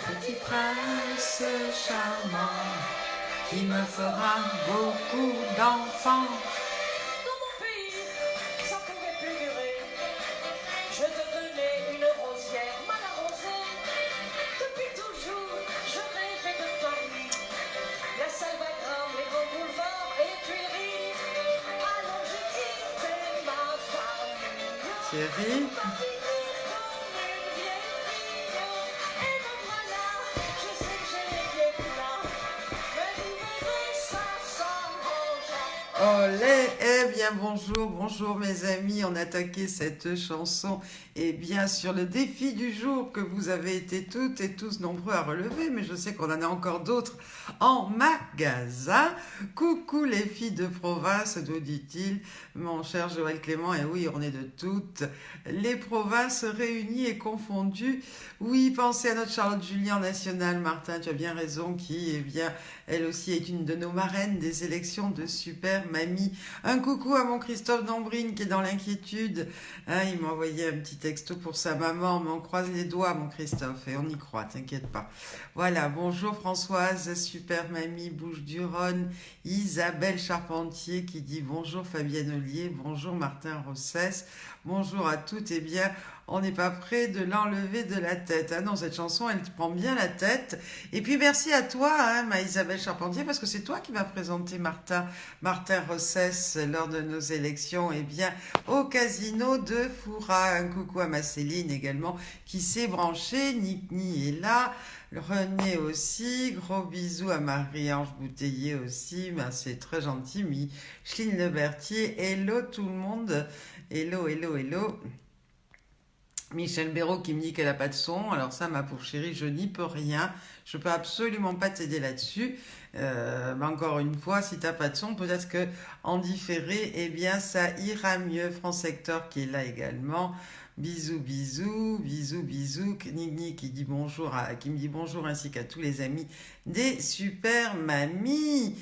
Petit prince charmant qui me fera beaucoup d'enfants. Dans mon pays, ça pourrait plus durer. Je devenais une rosière mal arrosée. Depuis toujours, je rêvais de Paris. La Salvagram, les grands boulevards et les Tuileries. Alors j'ai quitté ma famille. Thierry, olé, eh bien bonjour, bonjour mes amis, on attaquait cette chanson et bien sur le défi du jour que vous avez été toutes et tous nombreux à relever, mais je sais qu'on en a encore d'autres en magasin. Coucou les filles de province, d'où dit-il mon cher Joël Clément, et oui on est de toutes les provinces réunies et confondues. Oui, pensez à notre Charlotte Julien nationale, Martin, tu as bien raison, qui eh bien elle aussi est une de nos marraines des élections de Super Mamie. Un coucou à mon Christophe Dambrine qui est dans l'inquiétude. Hein, il m'a envoyé un petit texto pour sa maman, mais on croise les doigts, mon Christophe, et on y croit, t'inquiète pas. Voilà, bonjour Françoise, Super Mamie, Bouches-du-Rhône, Isabelle Charpentier qui dit bonjour Fabienne Ollier, bonjour Martin Rossès, bonjour à toutes. Eh bien, on n'est pas prêt de l'enlever de la tête. Ah non, cette chanson, elle te prend bien la tête. Et puis merci à toi, hein, ma Isabelle Charpentier, parce que c'est toi qui m'as présenté Martin Rossès lors de nos élections, eh bien, au casino de Foura. Un coucou à ma Céline également, qui s'est branchée. Nick-Ni est là. René aussi, gros bisous à Marie-Ange Bouteiller aussi, ben, c'est très gentil. Micheline Lebertier, hello tout le monde, hello, hello, hello. Michel Béraud qui me dit qu'elle n'a pas de son. Alors ça, ma pauvre chérie, je n'y peux rien. Je peux absolument pas t'aider là-dessus. Mais encore une fois, si t'as pas de son, peut-être que en différé, eh bien, ça ira mieux. France Hector qui est là également. Bisous, bisous, bisous, bisous. Nigni qui dit bonjour, qui me dit bonjour ainsi qu'à tous les amis des Super Mamies.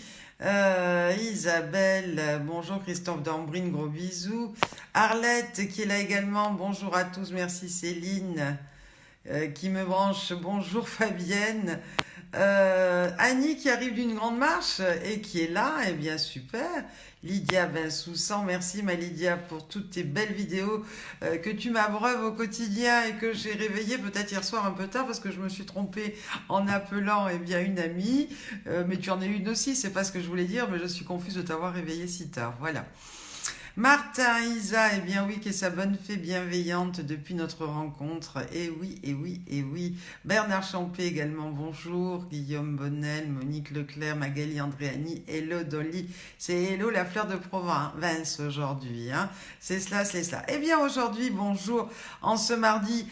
Isabelle, bonjour Christophe Dambrine, gros bisous. Arlette qui est là également, bonjour à tous, merci Céline qui me branche, bonjour Fabienne. Annie qui arrive d'une grande marche et qui est là, eh bien super. Lydia Bensoussan, merci ma Lydia pour toutes tes belles vidéos que tu m'abreuves au quotidien et que j'ai réveillées peut-être hier soir un peu tard parce que je me suis trompée en appelant eh bien une amie, mais tu en as une aussi, c'est pas ce que je voulais dire, mais je suis confuse de t'avoir réveillée si tard, voilà. Martin, Isa, eh bien oui, qui est sa bonne fée bienveillante depuis notre rencontre. Eh oui, eh oui, eh oui. Bernard Champé également, bonjour. Guillaume Bonnel, Monique Leclerc, Magali Andréani, hello Dolly. C'est hello la fleur de province aujourd'hui. Hein. C'est cela, c'est cela. Eh bien aujourd'hui, bonjour, en ce mardi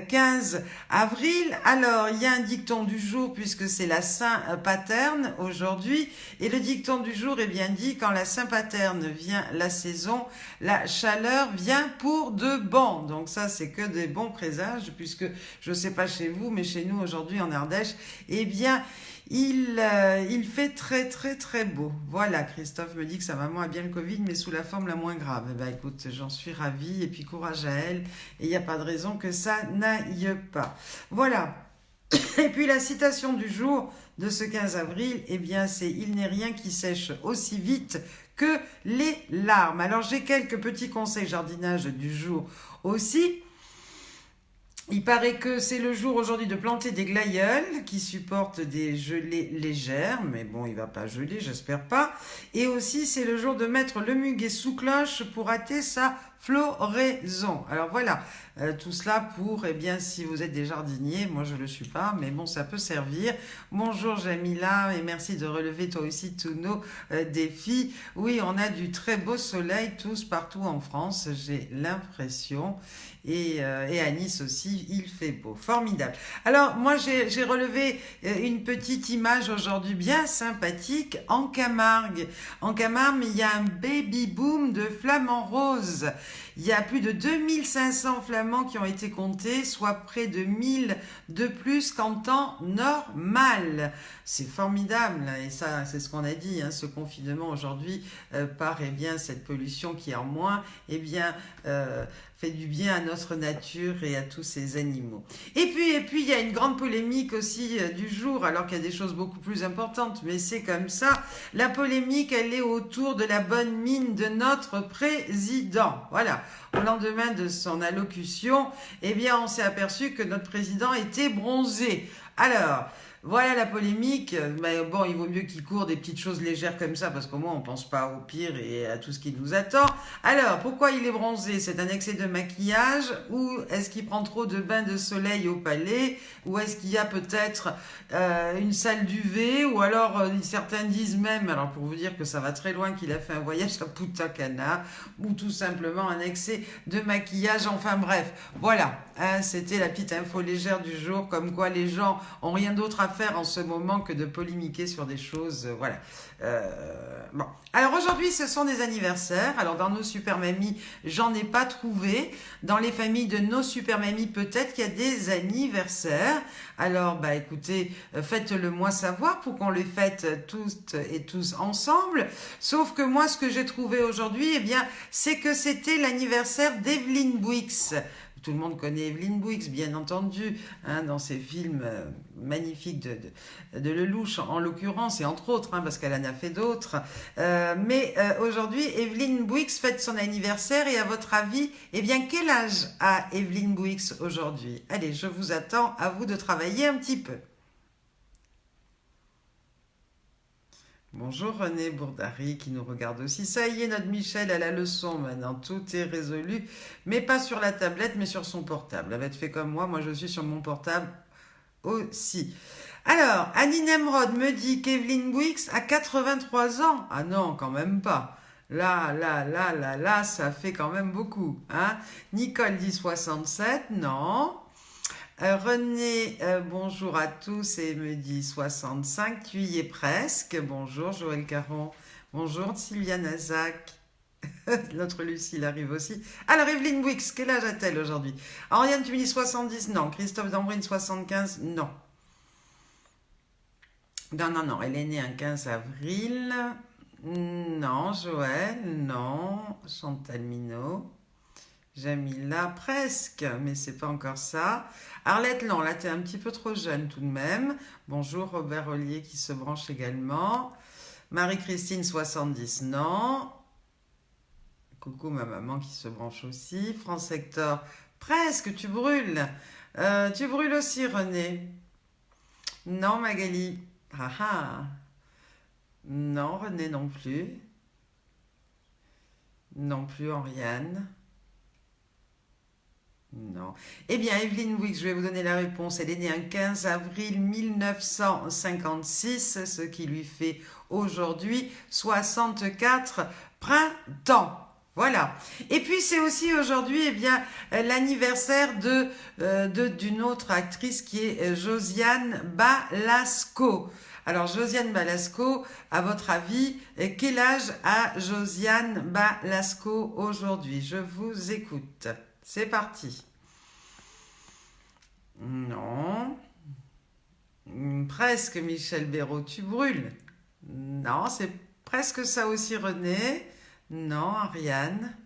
15 avril. Alors, il y a un dicton du jour puisque c'est la Saint-Paterne aujourd'hui. Et le dicton du jour est bien dit, quand la Saint-Paterne vient la saison, la chaleur vient pour de bon. Donc ça, c'est que des bons présages, puisque je ne sais pas chez vous, mais chez nous aujourd'hui en Ardèche, eh bien, il fait très très très beau. Voilà, Christophe me dit que sa maman a bien le Covid, mais sous la forme la moins grave. Eh ben écoute, j'en suis ravie, et puis courage à elle, et il n'y a pas de raison que ça n'aille pas. Voilà. Et puis la citation du jour de ce 15 avril, eh bien c'est « Il n'est rien qui sèche aussi vite que les larmes ». Alors j'ai quelques petits conseils jardinage du jour aussi. Il paraît que c'est le jour aujourd'hui de planter des glaïeuls qui supportent des gelées légères, mais bon, il va pas geler, j'espère pas. Et aussi, c'est le jour de mettre le muguet sous cloche pour hâter sa floraison. Alors voilà, tout cela pour, eh bien, si vous êtes des jardiniers, moi je le suis pas, mais bon, ça peut servir. Bonjour Jamila, et merci de relever toi aussi tous nos défis. Oui, on a du très beau soleil tous partout en France, j'ai l'impression. Et à Nice aussi, il fait beau. Formidable. Alors, moi, j'ai relevé une petite image aujourd'hui bien sympathique en Camargue. En Camargue, il y a un baby boom de flamants roses. Il y a plus de 2500 flamands qui ont été comptés, soit près de 1000 de plus qu'en temps normal. C'est formidable, et ça, c'est ce qu'on a dit, ce confinement aujourd'hui par bien, cette pollution qui est en moins, fait du bien à notre nature et à tous ces animaux. Et puis, il y a une grande polémique aussi du jour, alors qu'il y a des choses beaucoup plus importantes, mais c'est comme ça. La polémique, elle est autour de la bonne mine de notre président. Voilà. Au lendemain de son allocution, on s'est aperçu que notre président était bronzé. Alors, voilà la polémique, mais bon, il vaut mieux qu'il court des petites choses légères comme ça, parce qu'au moins on pense pas au pire et à tout ce qui nous attend. Alors, pourquoi il est bronzé? C'est un excès de maquillage, ou est-ce qu'il prend trop de bains de soleil au palais, ou est-ce qu'il y a peut-être une salle d'UV, ou alors certains disent même, alors pour vous dire que ça va très loin, qu'il a fait un voyage à Punta Cana, ou tout simplement un excès de maquillage, enfin bref, voilà, c'était la petite info légère du jour, comme quoi les gens ont rien d'autre à faire en ce moment que de polémiquer sur des choses, voilà. Bon. Alors aujourd'hui, ce sont des anniversaires. Alors dans nos super mamies, j'en ai pas trouvé. Dans les familles de nos super mamies, peut-être qu'il y a des anniversaires. Alors, écoutez, faites-le moi savoir pour qu'on les fête toutes et tous ensemble. Sauf que moi, ce que j'ai trouvé aujourd'hui, c'est que c'était l'anniversaire d'Evelyn Bouix. Tout le monde connaît Evelyn Bouix, bien entendu, dans ses films magnifiques de Lelouch, en l'occurrence, et entre autres, parce qu'elle en a fait d'autres. Mais aujourd'hui, Evelyn Bouix fête son anniversaire, et à votre avis, quel âge a Evelyn Bouix aujourd'hui? Allez, je vous attends, à vous de travailler un petit peu. Bonjour René Bourdari qui nous regarde aussi. Ça y est, notre Michel a la leçon maintenant. Tout est résolu, mais pas sur la tablette, mais sur son portable. Elle va être fait comme moi je suis sur mon portable aussi. Alors, Annie Nemrod me dit qu'Evelyn Bouix a 83 ans. Ah non, quand même pas. Là, ça fait quand même beaucoup. Nicole dit 67, non. René, bonjour à tous, et me dit 65, tu y es presque. Bonjour Joël Caron, bonjour Sylvia Nazac, notre Lucille arrive aussi. Alors Evelyn Bouix, quel âge a-t-elle aujourd'hui? Ariane, tu me dis 70, non. Christophe Dambrine, 75, non. Non, elle est née un 15 avril. Non, Joël, non. Chantal Minot. Jamila, presque, mais c'est pas encore ça. Arlette, non, là t'es un petit peu trop jeune tout de même. Bonjour Robert Ollier qui se branche également. Marie-Christine, 70, non. Coucou ma maman qui se branche aussi. France Hector, presque, tu brûles. Tu brûles aussi René. Non Magali. Non René non plus. Non plus Henriane. Non. Evelyn Bouix, je vais vous donner la réponse. Elle est née un 15 avril 1956, ce qui lui fait aujourd'hui 64 printemps. Voilà. Et puis c'est aussi aujourd'hui l'anniversaire d'une autre actrice qui est Josiane Balasco. Alors Josiane Balasco, à votre avis, quel âge a Josiane Balasco aujourd'hui? Je vous écoute. C'est parti. Non. Presque Michel Béraud, tu brûles. Non, c'est presque ça aussi René. Non, Ariane.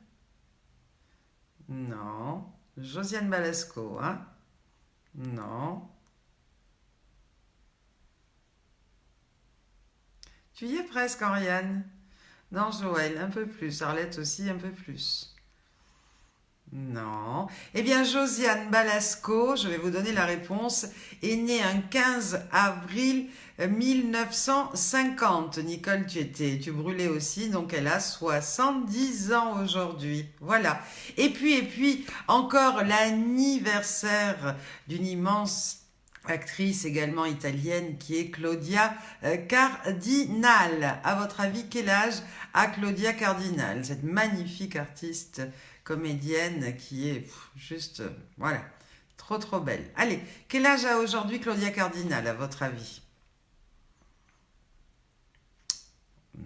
Non. Josiane Balasco, Non. Tu y es presque, Ariane. Non, Joël, un peu plus. Arlette aussi, un peu plus. Non. Josiane Balasco, je vais vous donner la réponse, est née un 15 avril 1950. Nicole, tu brûlais aussi, donc elle a 70 ans aujourd'hui. Voilà. Et puis, encore l'anniversaire d'une immense actrice également italienne qui est Claudia Cardinal. À votre avis, quel âge a Claudia Cardinal, cette magnifique artiste comédienne qui est juste, voilà, trop belle. Allez, quel âge a aujourd'hui Claudia Cardinal, à votre avis?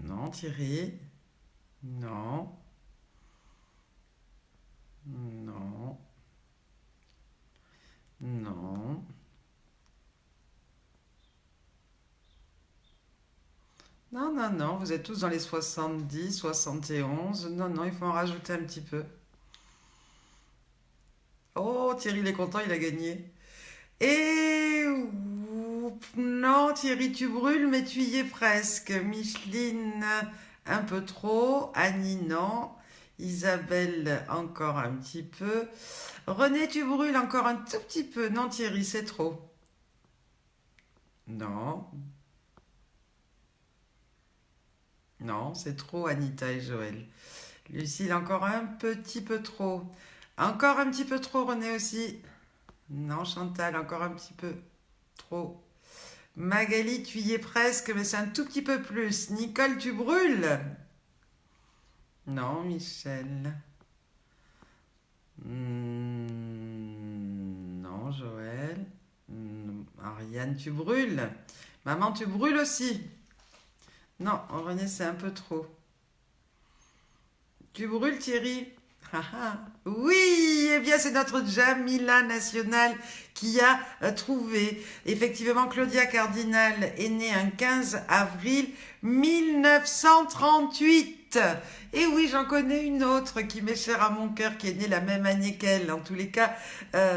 Non, Thierry. Non. Non. Non. Non, non, non, vous êtes tous dans les 70, 71. Non, non, il faut en rajouter un petit peu. Oh, Thierry, il est content, il a gagné. Et non, Thierry, tu brûles, mais tu y es presque. Micheline, un peu trop. Annie, non. Isabelle, encore un petit peu. René, tu brûles encore un tout petit peu. Non, Thierry, c'est trop. Non, non, c'est trop, Anita et Joël. Lucille, encore un petit peu trop. Encore un petit peu trop, René aussi. Non, Chantal, encore un petit peu trop. Magali, tu y es presque, mais c'est un tout petit peu plus. Nicole, tu brûles. Non, Michel. Non, Joël. Ariane, tu brûles. Maman, tu brûles aussi. Non, René, c'est un peu trop. Tu brûles, Thierry? Ah, ah. Oui, eh bien c'est notre Jamila nationale qui a trouvé. Effectivement, Claudia Cardinal est née un 15 avril 1938. Et oui, j'en connais une autre qui m'est chère à mon cœur, qui est née la même année qu'elle. En tous les cas,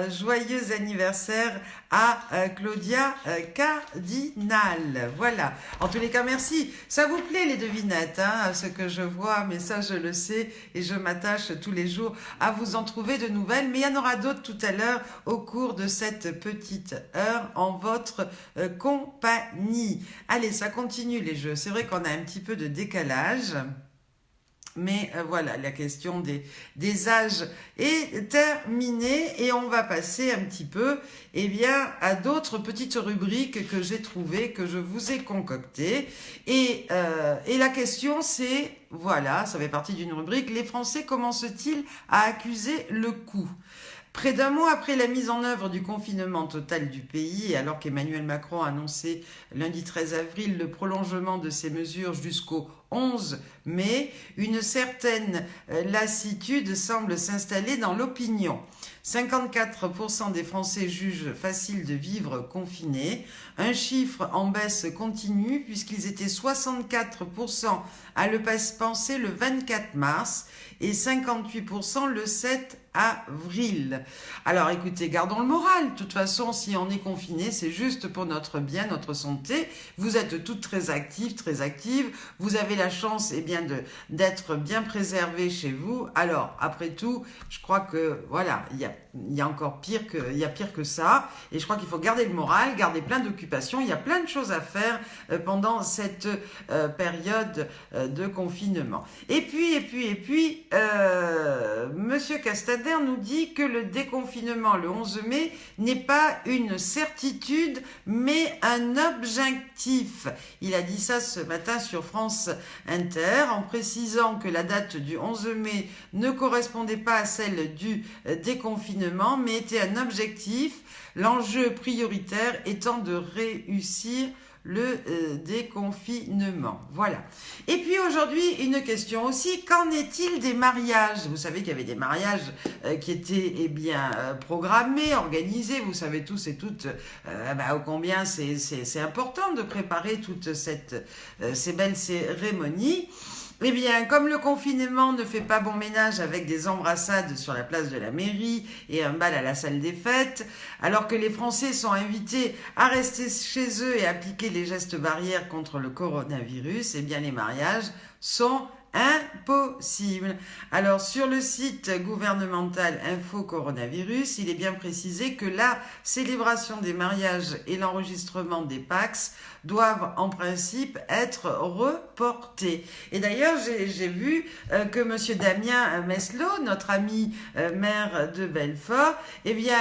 joyeux anniversaire à Claudia Cardinal. Voilà. En tous les cas, merci. Ça vous plaît les devinettes, hein, ce que je vois, mais ça je le sais et je m'attache tous les jours à vous en trouver de nouvelles. Mais il y en aura d'autres tout à l'heure au cours de cette petite heure en votre compagnie. Allez, ça continue les jeux. C'est vrai qu'on a un petit peu de décalage. Mais voilà, la question des âges est terminée et on va passer un petit peu eh bien, à d'autres petites rubriques que j'ai trouvées, que je vous ai concoctées. Et la question c'est, voilà, ça fait partie d'une rubrique, les Français commencent-ils à accuser le coup? Près d'un mois après la mise en œuvre du confinement total du pays, et alors qu'Emmanuel Macron a annoncé lundi 13 avril le prolongement de ces mesures jusqu'au 11 mai, une certaine lassitude semble s'installer dans l'opinion. 54% des Français jugent facile de vivre confinés, un chiffre en baisse continue puisqu'ils étaient 64% à le penser le 24 mars et 58% le 7 avril. Alors écoutez, gardons le moral. De toute façon, si on est confiné, c'est juste pour notre bien, notre santé. Vous êtes toutes très actives, très actives. Vous avez la chance eh bien, d'être bien préservées chez vous. Alors, après tout, je crois que voilà, il y a encore pire que ça. Et je crois qu'il faut garder le moral, garder plein d'occupations. Il y a plein de choses à faire pendant cette période de confinement. Et puis, Monsieur Castaner nous dit que le déconfinement le 11 mai n'est pas une certitude, mais un objectif. Il a dit ça ce matin sur France Inter, en précisant que la date du 11 mai ne correspondait pas à celle du déconfinement, mais était un objectif, l'enjeu prioritaire étant de réussir le déconfinement. Voilà. Et puis aujourd'hui, une question aussi, qu'en est-il des mariages? Vous savez qu'il y avait des mariages qui étaient eh bien programmés, organisés. Vous savez tous et toutes ô combien c'est important de préparer toutes ces belles cérémonies. Eh bien, comme le confinement ne fait pas bon ménage avec des embrassades sur la place de la mairie et un bal à la salle des fêtes, alors que les Français sont invités à rester chez eux et appliquer les gestes barrières contre le coronavirus, eh bien les mariages sont impossible. Alors, sur le site gouvernemental Info Coronavirus, il est bien précisé que la célébration des mariages et l'enregistrement des PAX doivent en principe être reportés. Et d'ailleurs, j'ai vu que Monsieur Damien Meslot, notre ami maire de Belfort, eh bien,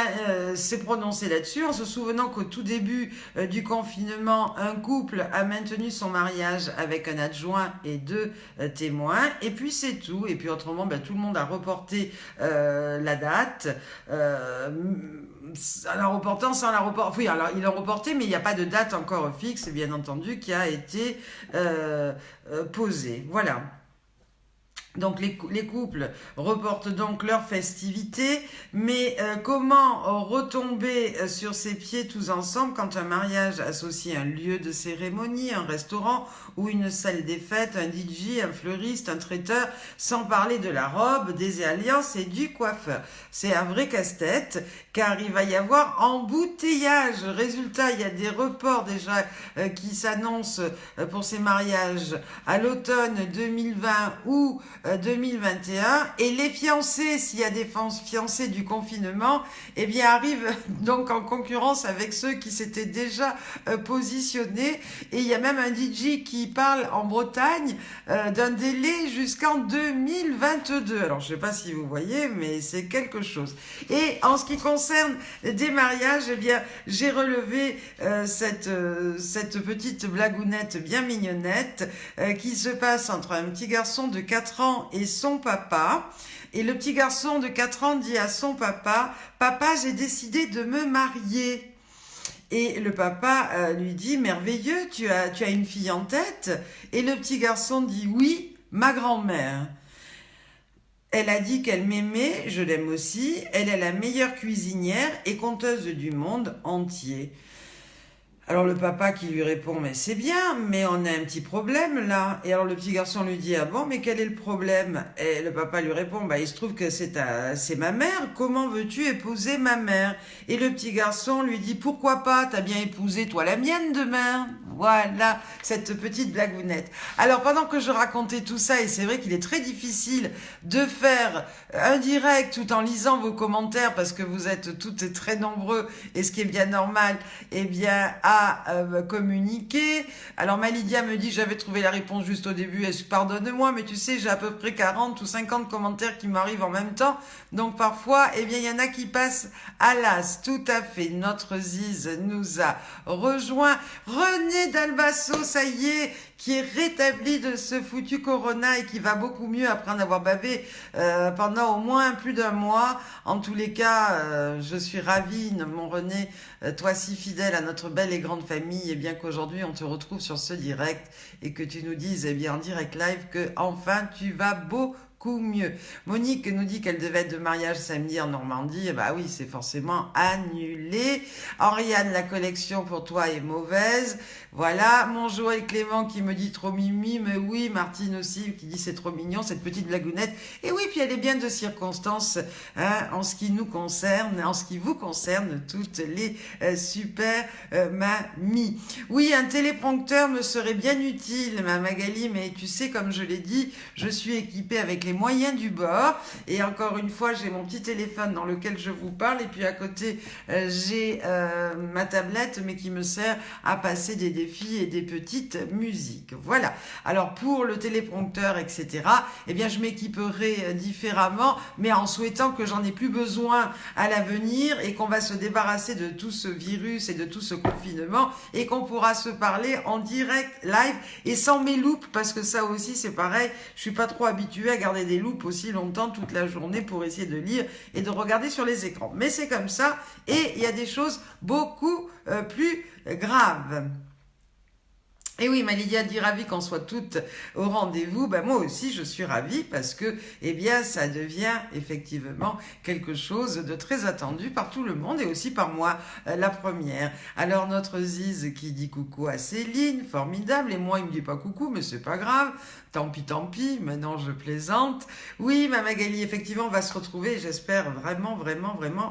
s'est prononcé là-dessus en se souvenant qu'au tout début du confinement, un couple a maintenu son mariage avec un adjoint et deux témoins. Et puis c'est tout. Et puis autrement, tout le monde a reporté la date. En la reportant, sans la reporter. Oui, alors ils l'ont reporté, mais il n'y a pas de date encore fixe, bien entendu, qui a été posée. Voilà. Donc les couples reportent donc leurs festivités, mais comment retomber sur ses pieds tous ensemble quand un mariage associe un lieu de cérémonie, un restaurant ou une salle des fêtes, un DJ, un fleuriste, un traiteur, sans parler de la robe, des alliances et du coiffeur. C'est un vrai casse-tête car il va y avoir embouteillage. Résultat, il y a des reports déjà qui s'annoncent pour ces mariages à l'automne 2020 ou 2021 et les fiancés, s'il y a des fiancés du confinement, eh bien arrivent donc en concurrence avec ceux qui s'étaient déjà positionnés et il y a même un DJ qui parle en Bretagne d'un délai jusqu'en 2022. Alors je sais pas si vous voyez, mais c'est quelque chose. Et en ce qui concerne des mariages, eh bien j'ai relevé cette petite blagounette bien mignonnette qui se passe entre un petit garçon de 4 ans et son papa. Et le petit garçon de 4 ans dit à son papa, « Papa, j'ai décidé de me marier. » Et le papa lui dit, « Merveilleux, tu as une fille en tête ?» Et le petit garçon dit, « Oui, ma grand-mère. Elle a dit qu'elle m'aimait, je l'aime aussi. Elle est la meilleure cuisinière et conteuse du monde entier. » Alors le papa qui lui répond, mais c'est bien, mais on a un petit problème là. Et alors le petit garçon lui dit, ah bon, mais quel est le problème? Et le papa lui répond, bah il se trouve que c'est ma mère, comment veux-tu épouser ma mère? Et le petit garçon lui dit, pourquoi pas, t'as bien épousé toi la mienne demain. Voilà, cette petite blagounette. Alors pendant que je racontais tout ça, et c'est vrai qu'il est très difficile de faire un direct tout en lisant vos commentaires, parce que vous êtes toutes très nombreux, et ce qui est bien normal, eh bien, à communiquer. Alors Malidia me dit, j'avais trouvé la réponse juste au début, pardonne-moi, mais tu sais, j'ai à peu près 40 ou 50 commentaires qui m'arrivent en même temps, donc parfois, eh bien, il y en a qui passent à l'as. Tout à fait, notre Ziz nous a rejoint. René Dalbasso, ça y est, qui est rétabli de ce foutu corona et qui va beaucoup mieux après en avoir bavé pendant au moins plus d'un mois. En tous les cas, je suis ravie, mon René, toi si fidèle à notre belle et grande famille, et bien qu'aujourd'hui on te retrouve sur ce direct et que tu nous dises, eh bien en direct live, que enfin tu vas beaucoup mieux. Monique nous dit qu'elle devait être de mariage samedi en Normandie. Bah oui, c'est forcément annulé. Henriane, la collection pour toi est mauvaise. Voilà. Mon Joël Clément qui me dit trop mimi. Mais oui, Martine aussi qui dit c'est trop mignon, cette petite blagounette. Et oui, puis elle est bien de circonstance, hein, en ce qui nous concerne, en ce qui vous concerne, toutes les super mamies. Oui, un téléprompteur me serait bien utile, ma Magali, mais tu sais, comme je l'ai dit, je suis équipée avec les moyens du bord. Et encore une fois, j'ai mon petit téléphone dans lequel je vous parle. Et puis à côté, j'ai ma tablette, mais qui me sert à passer des défis et des petites musiques. Voilà. Alors pour le téléprompteur, etc., eh bien, je m'équiperai différemment, mais en souhaitant que j'en ai plus besoin à l'avenir et qu'on va se débarrasser de tout ce virus et de tout ce confinement et qu'on pourra se parler en direct, live et sans mes loupes, parce que ça aussi, c'est pareil. Je suis pas trop habituée à garder des loupes aussi longtemps toute la journée pour essayer de lire et de regarder sur les écrans. Mais c'est comme ça et il y a des choses beaucoup plus graves. Et oui, Malidia dit ravie qu'on soit toutes au rendez-vous. Ben moi aussi, je suis ravie parce que, eh bien, ça devient effectivement quelque chose de très attendu par tout le monde et aussi par moi, la première. Alors, notre Ziz qui dit coucou à Céline, formidable. Et moi, il me dit pas coucou, mais c'est pas grave. Tant pis, maintenant je plaisante. Oui, ma Magali, effectivement, on va se retrouver, j'espère vraiment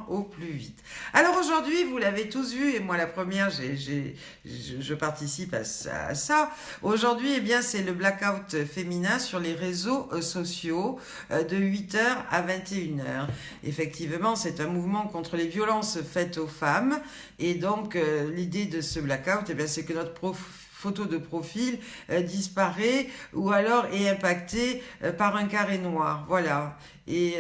au plus vite. Alors aujourd'hui, vous l'avez tous vu, et moi la première, je participe à ça. Aujourd'hui, eh bien, c'est le blackout féminin sur les réseaux sociaux de 8h à 21h. Effectivement, c'est un mouvement contre les violences faites aux femmes, et donc l'idée de ce blackout, eh bien, c'est que notre photo de profil disparaît ou alors est impactée par un carré noir. Voilà. Et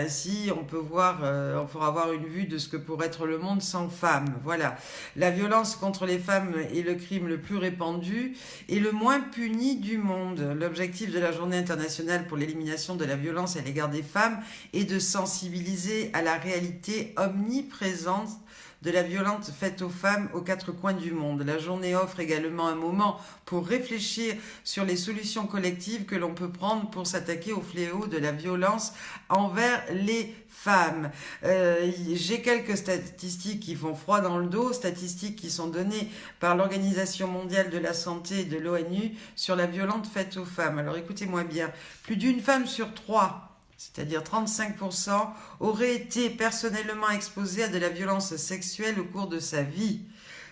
si on peut voir, on pourra avoir une vue de ce que pourrait être le monde sans femmes. Voilà. La violence contre les femmes est le crime le plus répandu et le moins puni du monde. L'objectif de la Journée internationale pour l'élimination de la violence à l'égard des femmes est de sensibiliser à la réalité omniprésente de la violence faite aux femmes aux quatre coins du monde. La journée offre également un moment pour réfléchir sur les solutions collectives que l'on peut prendre pour s'attaquer au fléau de la violence envers les femmes. J'ai quelques statistiques qui font froid dans le dos, statistiques qui sont données par l'Organisation mondiale de la santé et de l'ONU sur la violence faite aux femmes. Alors écoutez-moi bien, plus d'une femme sur trois, c'est-à-dire 35%, aurait été personnellement exposée à de la violence sexuelle au cours de sa vie.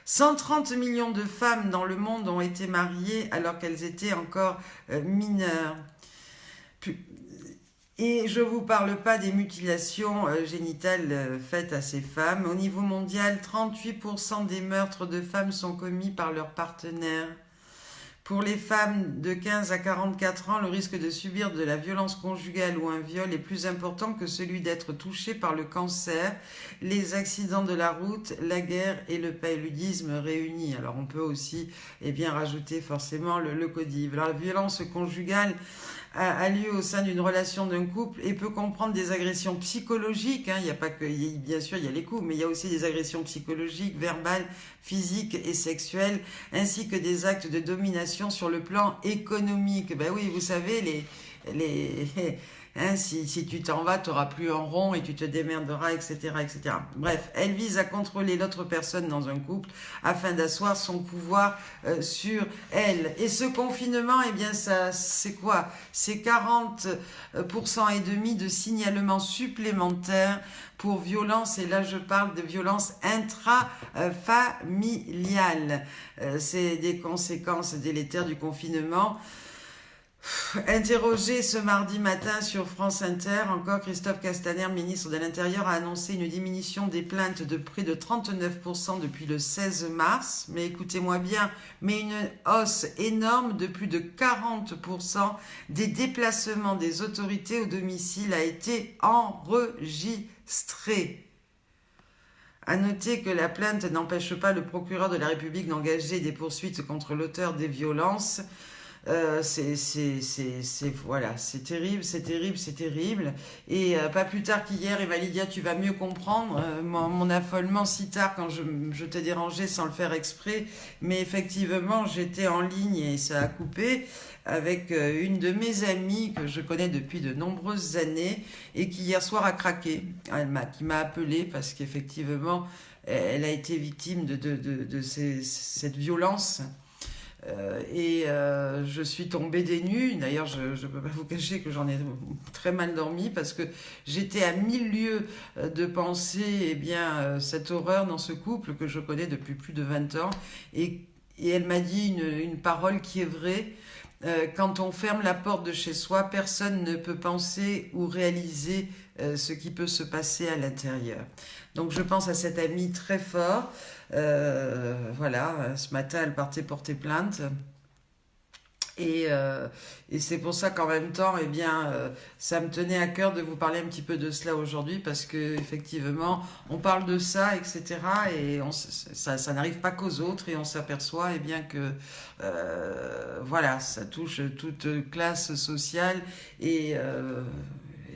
130 millions de femmes dans le monde ont été mariées alors qu'elles étaient encore mineures. Et je ne vous parle pas des mutilations génitales faites à ces femmes. Au niveau mondial, 38% des meurtres de femmes sont commis par leurs partenaires. Pour les femmes de 15 à 44 ans, le risque de subir de la violence conjugale ou un viol est plus important que celui d'être touché par le cancer, les accidents de la route, la guerre et le paludisme réunis. Alors on peut aussi rajouter forcément le codiv. Alors la violence conjugale a lieu au sein d'une relation d'un couple et peut comprendre des agressions psychologiques. Il n'y a pas que, bien sûr, il y a les coups, mais il y a aussi des agressions psychologiques, verbales, physiques et sexuelles, ainsi que des actes de domination sur le plan économique. Ben oui, vous savez, si tu t'en vas, tu n'auras plus un rond et tu te démerderas, etc., etc. Bref, elle vise à contrôler l'autre personne dans un couple afin d'asseoir son pouvoir sur elle. Et ce confinement, ça, c'est quoi? C'est 40% et demi de signalements supplémentaires pour violence, et là je parle de violence intrafamiliale. C'est des conséquences délétères du confinement. Interrogé ce mardi matin sur France Inter, encore Christophe Castaner, ministre de l'Intérieur, a annoncé une diminution des plaintes de près de 39% depuis le 16 mars. Mais écoutez-moi bien, mais une hausse énorme de plus de 40% des déplacements des autorités au domicile a été enregistrée. À noter que la plainte n'empêche pas le procureur de la République d'engager des poursuites contre l'auteur des violences. C'est terrible. Et pas plus tard qu'hier, Eva Lydia, tu vas mieux comprendre mon affolement si tard quand je t'ai dérangé sans le faire exprès. Mais effectivement, j'étais en ligne et ça a coupé avec une de mes amies que je connais depuis de nombreuses années et qui hier soir a craqué. Qui m'a appelé parce qu'effectivement, elle a été victime de cette violence. Je suis tombée des nues. D'ailleurs, je ne peux pas vous cacher que j'en ai très mal dormi parce que j'étais à 1000 lieues de penser cette horreur dans ce couple que je connais depuis plus de 20 ans. Et elle m'a dit une parole qui est vraie. Quand on ferme la porte de chez soi, personne ne peut penser ou réaliser ce qui peut se passer à l'intérieur. Donc je pense à cette amie très fort. Ce matin, elle partait porter plainte. Et c'est pour ça qu'en même temps, ça me tenait à cœur de vous parler un petit peu de cela aujourd'hui parce que effectivement, on parle de ça, etc. Et ça n'arrive pas qu'aux autres et on s'aperçoit que ça touche toute classe sociale et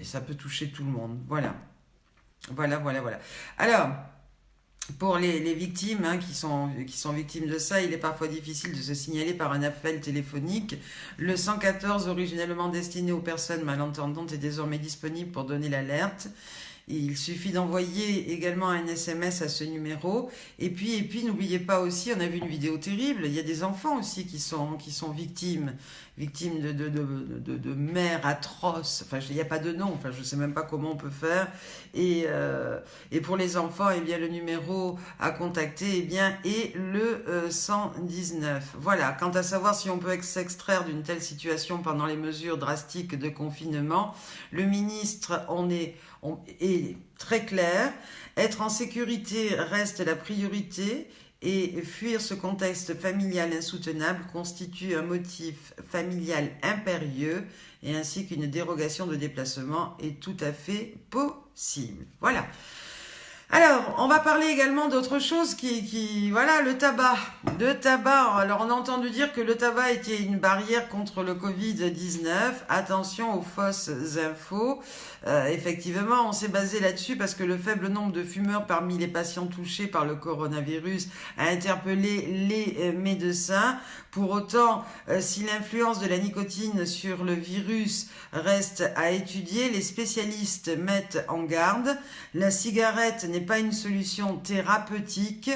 ça peut toucher tout le monde. Voilà. Alors. Pour les victimes qui sont victimes de ça, il est parfois difficile de se signaler par un appel téléphonique. Le 114, originellement destiné aux personnes malentendantes, est désormais disponible pour donner l'alerte. Il suffit d'envoyer également un SMS à ce numéro. Et puis n'oubliez pas aussi, on a vu une vidéo terrible, il y a des enfants aussi qui sont victimes de mères atroces. Enfin, il n'y a pas de nom, je ne sais même pas comment on peut faire. Et pour les enfants, le numéro à contacter est le 119. Voilà, quant à savoir si on peut s'extraire d'une telle situation pendant les mesures drastiques de confinement, le ministre est très clair. Être en sécurité reste la priorité et fuir ce contexte familial insoutenable constitue un motif familial impérieux et ainsi qu'une dérogation de déplacement est tout à fait possible. Voilà. Alors, on va parler également d'autre chose voilà, le tabac. Le tabac, alors on a entendu dire que le tabac était une barrière contre le Covid-19. Attention aux fausses infos. Effectivement, on s'est basé là-dessus parce que le faible nombre de fumeurs parmi les patients touchés par le coronavirus a interpellé les médecins. Pour autant, si l'influence de la nicotine sur le virus reste à étudier, les spécialistes mettent en garde. La cigarette n'est pas une solution thérapeutique.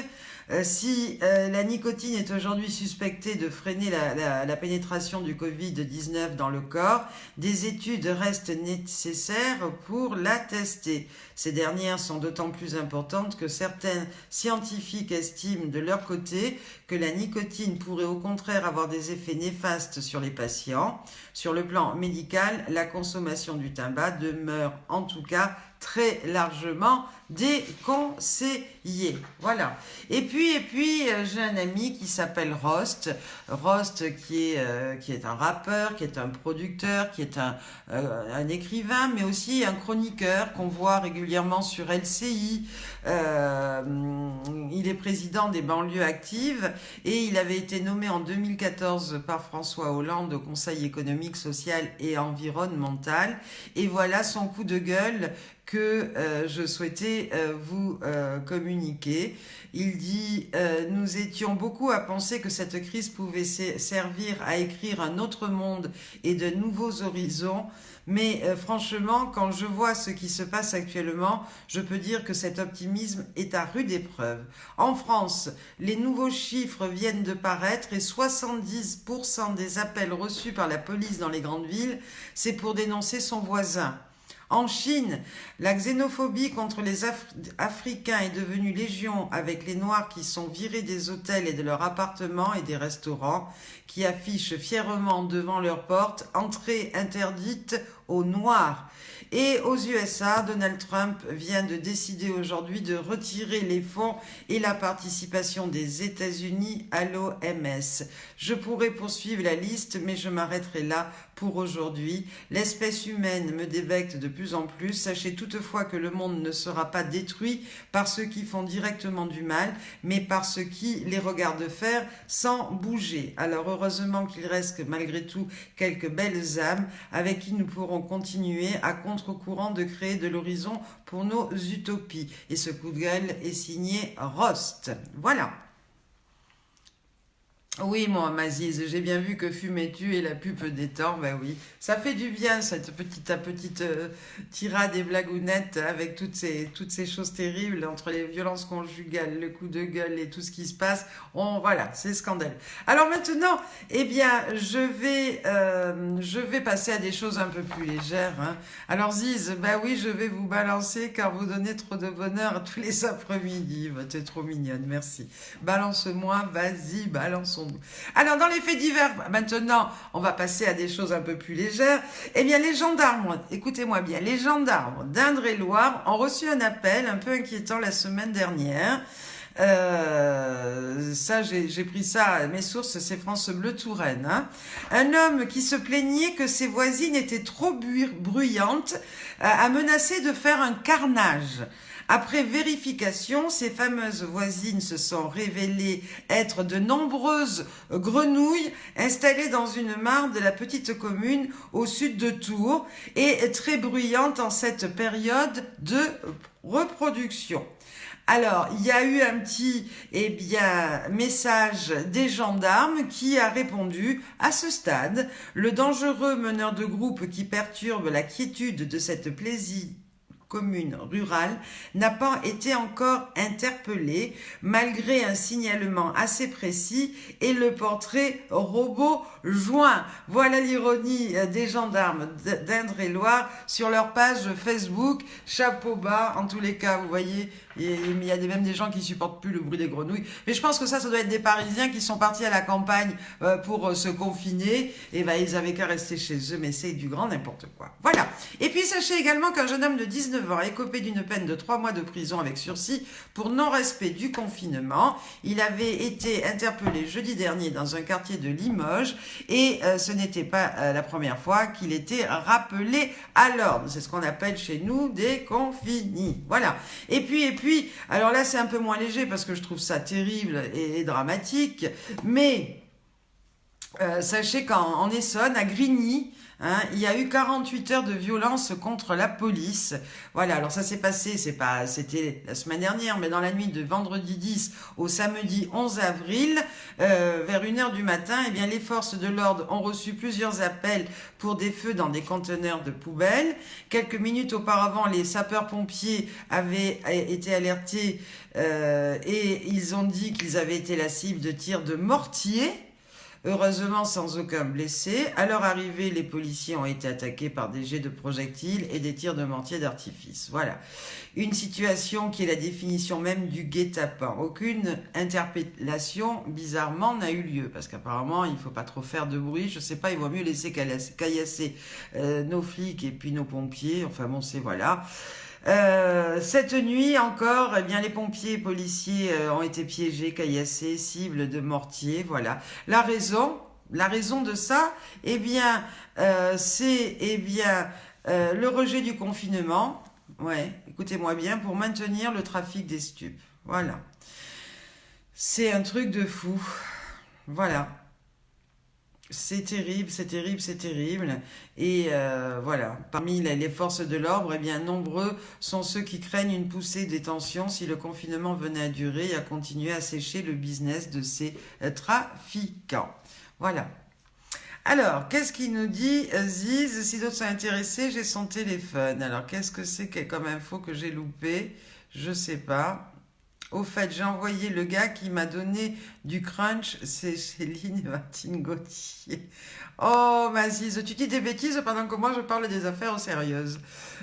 Si la nicotine est aujourd'hui suspectée de freiner la pénétration du Covid-19 dans le corps, des études restent nécessaires pour la tester. Ces dernières sont d'autant plus importantes que certains scientifiques estiment de leur côté que la nicotine pourrait au contraire avoir des effets néfastes sur les patients. Sur le plan médical, la consommation du tabac demeure en tout cas très largement déconseillé. Voilà. Et puis j'ai un ami qui s'appelle Rost. Rost qui est un rappeur, qui est un producteur, qui est un écrivain, mais aussi un chroniqueur qu'on voit régulièrement sur LCI. Il est président des banlieues actives et il avait été nommé en 2014 par François Hollande au Conseil économique, social et environnemental. Et voilà son coup de gueule que je souhaitais vous communiquer. Il dit « Nous étions beaucoup à penser que cette crise pouvait servir à écrire un autre monde et de nouveaux horizons. Mais franchement, quand je vois ce qui se passe actuellement, je peux dire que cet optimisme est à rude épreuve. En France, les nouveaux chiffres viennent de paraître et 70% des appels reçus par la police dans les grandes villes, c'est pour dénoncer son voisin. En Chine, la xénophobie contre les Africains est devenue légion avec les Noirs qui sont virés des hôtels et de leurs appartements et des restaurants, qui affichent fièrement devant leurs portes « Entrée interdite aux Noirs ». Et aux USA, Donald Trump vient de décider aujourd'hui de retirer les fonds et la participation des États-Unis à l'OMS. Je pourrais poursuivre la liste, mais je m'arrêterai là pour aujourd'hui. L'espèce humaine me débecte de plus en plus. Sachez toutefois que le monde ne sera pas détruit par ceux qui font directement du mal, mais par ceux qui les regardent faire sans bouger. Alors heureusement qu'il reste malgré tout quelques belles âmes avec qui nous pourrons continuer à contre-courant de créer de l'horizon pour nos utopies. Et ce coup de gueule est signé Rost. Voilà. Oui, moi, Maziz, j'ai bien vu que fumais-tu et la pub détend, ben oui. Ça fait du bien, cette petite tirade et blagounette avec toutes ces choses terribles entre les violences conjugales, le coup de gueule et tout ce qui se passe. Voilà, c'est scandaleux. Alors maintenant, eh bien, je vais passer à des choses un peu plus légères. Hein. Alors Ziz, ben oui, je vais vous balancer car vous donnez trop de bonheur tous les après-midi. Ben, t'es trop mignonne, merci. Balance-moi, vas-y, balançons. Alors, dans les faits divers, maintenant, on va passer à des choses un peu plus légères. Eh bien, les gendarmes, écoutez-moi bien, les gendarmes d'Indre-et-Loire ont reçu un appel un peu inquiétant la semaine dernière. Ça, j'ai pris ça, mes sources, c'est France Bleu Touraine. Hein. Un homme qui se plaignait que ses voisines étaient trop bruyantes a menacé de faire un carnage. Après vérification, ces fameuses voisines se sont révélées être de nombreuses grenouilles installées dans une mare de la petite commune au sud de Tours et très bruyantes en cette période de reproduction. Alors, il y a eu un petit message des gendarmes qui a répondu « À ce stade, le dangereux meneur de groupe qui perturbe la quiétude de cette commune rurale n'a pas été encore interpellé malgré un signalement assez précis et le portrait robot joint. Voilà l'ironie des gendarmes d'Indre-et-Loire sur leur page Facebook. Chapeau bas, en tous les cas, vous voyez, Et il y a même des gens qui supportent plus le bruit des grenouilles. Mais je pense que ça doit être des Parisiens qui sont partis à la campagne pour se confiner. Et ben, ils avaient qu'à rester chez eux, mais c'est du grand n'importe quoi. Voilà. Et puis, sachez également qu'un jeune homme de 19 ans a écopé d'une peine de 3 mois de prison avec sursis pour non-respect du confinement. Il avait été interpellé jeudi dernier dans un quartier de Limoges et ce n'était pas la première fois qu'il était rappelé à l'ordre. C'est ce qu'on appelle chez nous des confinis. Voilà. Et puis, alors là c'est un peu moins léger parce que je trouve ça terrible et dramatique, mais sachez qu'en Essonne, à Grigny, hein, il y a eu 48 heures de violence contre la police. Voilà, alors ça s'est passé, c'était la semaine dernière, mais dans la nuit de vendredi 10 au samedi 11 avril, vers 1h du matin, eh bien, les forces de l'ordre ont reçu plusieurs appels pour des feux dans des conteneurs de poubelles. Quelques minutes auparavant, les sapeurs-pompiers avaient été alertés et ils ont dit qu'ils avaient été la cible de tirs de mortier. Heureusement sans aucun blessé. À leur arrivée, les policiers ont été attaqués par des jets de projectiles et des tirs de mortier d'artifice. Voilà. Une situation qui est la définition même du guet-apens. Aucune interpellation, bizarrement, n'a eu lieu. Parce qu'apparemment, il ne faut pas trop faire de bruit. Je ne sais pas, il vaut mieux laisser caillasser nos flics et puis nos pompiers. Enfin bon, c'est voilà. Cette nuit encore, eh bien, les pompiers et policiers ont été piégés, caillassés, cibles de mortiers, voilà. La raison de ça, eh bien, c'est le rejet du confinement, ouais, écoutez-moi bien, pour maintenir le trafic des stupes, voilà. C'est un truc de fou, voilà. C'est terrible, c'est terrible, c'est terrible. Et voilà, parmi les forces de l'ordre, eh bien, nombreux sont ceux qui craignent une poussée des tensions si le confinement venait à durer et à continuer à sécher le business de ces trafiquants. Voilà. Alors, qu'est-ce qu'il nous dit Ziz? Si d'autres sont intéressés, j'ai son téléphone. Alors, qu'est-ce que c'est comme info que j'ai loupé? Je sais pas. Au fait, j'ai envoyé le gars qui m'a donné du crunch, c'est Céline et Martine Gauthier. Oh, ma Ziz, tu dis des bêtises pendant que moi je parle des affaires sérieuses.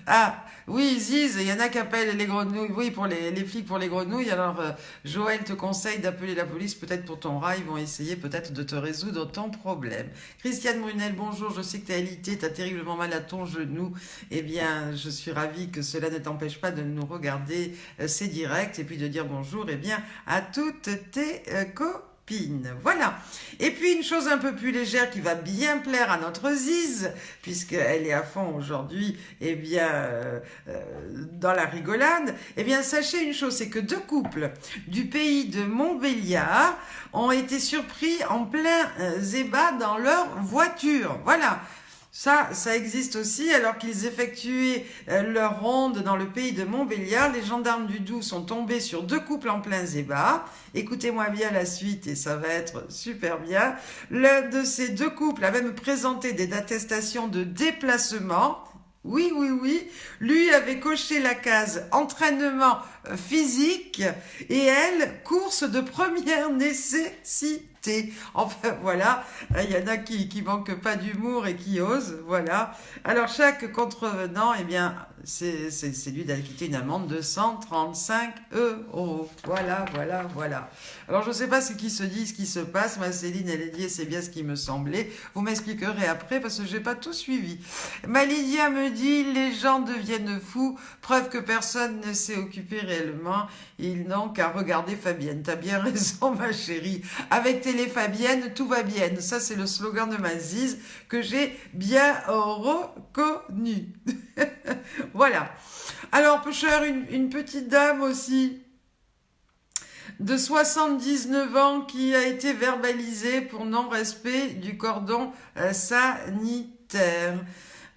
Ah, oui, Ziz, il y en a qui appellent les grenouilles, oui, pour les flics pour les grenouilles. Alors, Joël te conseille d'appeler la police peut-être pour ton rat, ils vont essayer peut-être de te résoudre ton problème. Christiane Brunel, bonjour, je sais que tu es alité, tu as terriblement mal à ton genou. Eh bien, je suis ravie que cela ne t'empêche pas de nous regarder ces directs et puis de dire bonjour, eh bien, à toutes tes copines. Voilà. Et puis une chose un peu plus légère qui va bien plaire à notre Ziz, puisqu'elle est à fond aujourd'hui, eh bien, dans la rigolade. Eh bien, sachez une chose, c'est que 2 couples du pays de Montbéliard ont été surpris en plein zébat dans leur voiture. Voilà. Ça existe aussi, alors qu'ils effectuaient leur ronde dans le pays de Montbéliard, les gendarmes du Doubs sont tombés sur 2 couples en plein zébat. Écoutez-moi bien la suite et ça va être super bien. L'un de ces 2 couples a même présenté des attestations de déplacement. Oui, lui avait coché la case entraînement physique et elle, course de première nécessité. Enfin voilà, il y en a qui manquent pas d'humour et qui osent, voilà. Alors chaque contrevenant, eh bien, c'est lui d'acquitter une amende de 135 €. Voilà. Alors je sais pas ce qui se dit, ce qui se passe, ma Céline, elle a dit, c'est bien ce qui me semblait. Vous m'expliquerez après parce que j'ai pas tout suivi. Ma Lydia me dit, les gens deviennent fous, preuve que personne ne s'est occupé réellement. Ils n'ont qu'à regarder Fabienne. T'as bien raison, ma chérie. Avec Télé Fabienne, tout va bien. Ça, c'est le slogan de ma Ziz que j'ai bien reconnu. Voilà. Alors, pêcheur, une petite dame aussi de 79 ans qui a été verbalisée pour non-respect du cordon sanitaire.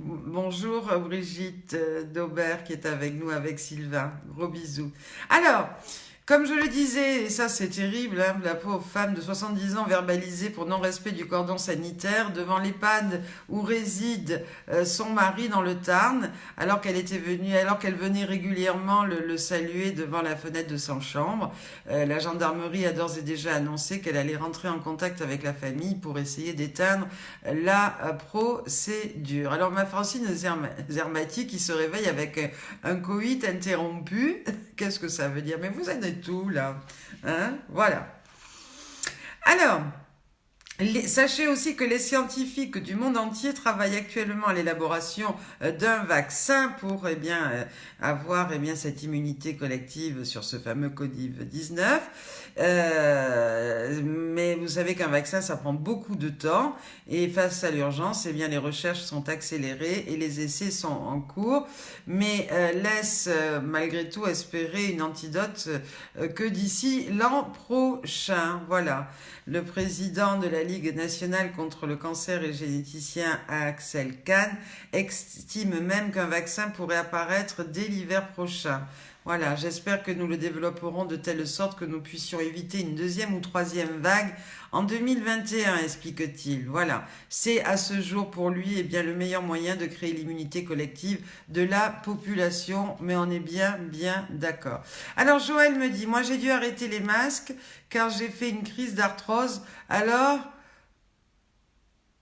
Bonjour Brigitte Daubert qui est avec nous, avec Sylvain. Gros bisous. Alors, comme je le disais, et ça c'est terrible, hein, la pauvre femme de 70 ans verbalisée pour non-respect du cordon sanitaire devant l'EHPAD où réside son mari dans le Tarn, alors qu'elle venait régulièrement le saluer devant la fenêtre de sa chambre. La gendarmerie a d'ores et déjà annoncé qu'elle allait rentrer en contact avec la famille pour essayer d'éteindre la procédure. Alors ma Francine Zermati qui se réveille avec un coït interrompu, Qu'est-ce que ça veut dire? Mais vous en êtes où, là? Hein? Voilà. Alors, sachez aussi que les scientifiques du monde entier travaillent actuellement à l'élaboration d'un vaccin pour avoir cette immunité collective sur ce fameux Covid-19. Mais vous savez qu'un vaccin, ça prend beaucoup de temps et face à l'urgence, les recherches sont accélérées et les essais sont en cours, mais laisse malgré tout espérer une antidote que d'ici l'an prochain. Voilà. Le président de la Ligue nationale contre le cancer et généticien Axel Kahn estime même qu'un vaccin pourrait apparaître dès l'hiver prochain. Voilà, j'espère que nous le développerons de telle sorte que nous puissions éviter une deuxième ou troisième vague en 2021, explique-t-il. Voilà, c'est à ce jour pour lui le meilleur moyen de créer l'immunité collective de la population, mais on est bien d'accord. Alors Joël me dit, moi j'ai dû arrêter les masques car j'ai fait une crise d'arthrose, alors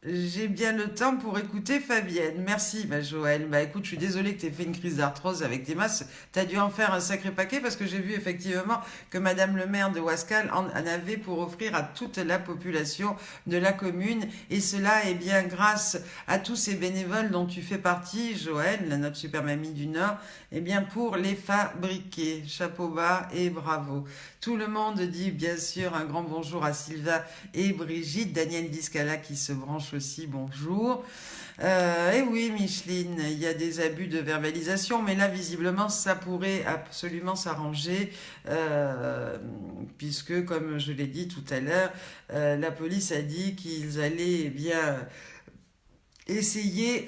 j'ai bien le temps pour écouter Fabienne. Merci, Joël. Écoute, je suis désolée que tu aies fait une crise d'arthrose avec tes masques. Tu as dû en faire un sacré paquet parce que j'ai vu effectivement que Madame le maire de Wascal en avait pour offrir à toute la population de la commune. Et cela est bien grâce à tous ces bénévoles dont tu fais partie, Joël, notre super mamie du Nord, pour les fabriquer. Chapeau bas et bravo. Tout le monde dit bien sûr un grand bonjour à Sylvain et Brigitte. Daniel Discala qui se branche aussi, bonjour. Et oui, Micheline, il y a des abus de verbalisation, mais là, visiblement, ça pourrait absolument s'arranger, puisque, comme je l'ai dit tout à l'heure, la police a dit qu'ils allaient essayer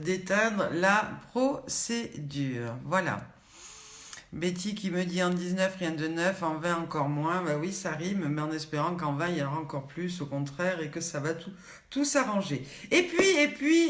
d'éteindre la procédure. Voilà. Betty qui me dit en 19 rien de neuf, en 20 encore moins. Oui, ça rime, mais en espérant qu'en 20 il y aura encore plus, au contraire, et que ça va tout s'arranger. Et puis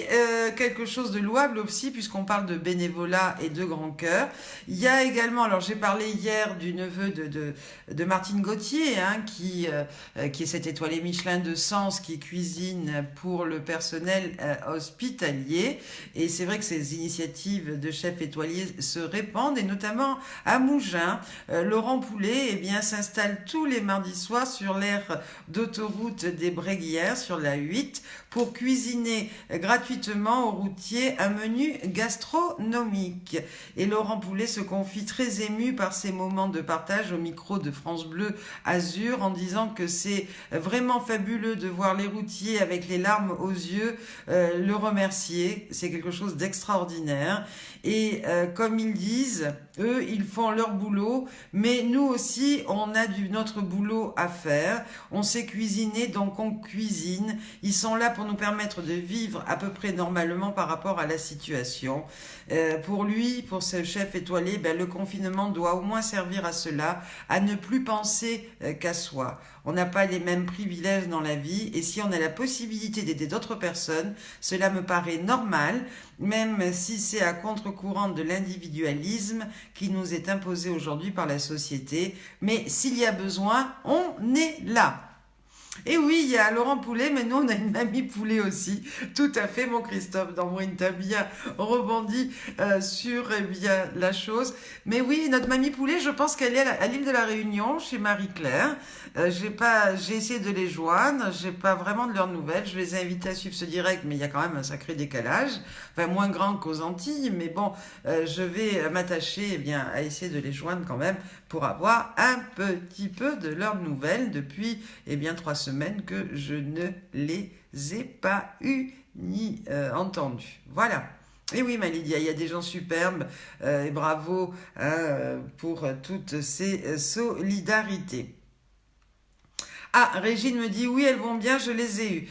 quelque chose de louable aussi, puisqu'on parle de bénévolat et de grand cœur. Il y a également, alors j'ai parlé hier du neveu de Martine Gauthier, qui est cette étoilée Michelin de Sens, qui cuisine pour le personnel hospitalier. Et c'est vrai que ces initiatives de chefs étoiliers se répandent, et notamment à Mougins. Laurent Poulet s'installe tous les mardis soirs sur l'aire d'autoroute des Bréguières, sur la 8, pour cuisiner gratuitement aux routiers un menu gastronomique. Et Laurent Poulet se confie très ému par ces moments de partage au micro de France Bleu Azur, en disant que c'est vraiment fabuleux de voir les routiers avec les larmes aux yeux le remercier. C'est quelque chose d'extraordinaire. Et comme ils disent, eux, ils font leur boulot, mais nous aussi, on a notre boulot à faire. On sait cuisiner, donc on cuisine. Ils sont là pour nous permettre de vivre à peu près normalement par rapport à la situation. Pour lui, pour ce chef étoilé, le confinement doit au moins servir à cela, à ne plus penser qu'à soi. On n'a pas les mêmes privilèges dans la vie, et si on a la possibilité d'aider d'autres personnes, cela me paraît normal, même si c'est à contre-courant de l'individualisme qui nous est imposé aujourd'hui par la société. Mais s'il y a besoin, on est là. Et oui, il y a Laurent Poulet, mais nous, on a une mamie Poulet aussi. Tout à fait, mon Christophe Dambrine, t'as bien rebondi sur la chose. Mais oui, notre mamie Poulet, je pense qu'elle est à l'île de la Réunion, chez Marie-Claire. J'ai essayé de les joindre, j'ai pas vraiment de leurs nouvelles. Je les ai invités à suivre ce direct, mais il y a quand même un sacré décalage. Enfin, moins grand qu'aux Antilles, mais bon, je vais m'attacher à essayer de les joindre quand même pour avoir un petit peu de leurs nouvelles depuis 3 semaines que je ne les ai pas eues ni entendues. Voilà. Et oui, ma Lydia, il y a des gens superbes et bravo pour toutes ces solidarités. Ah, Régine me dit, oui, elles vont bien, je les ai eues.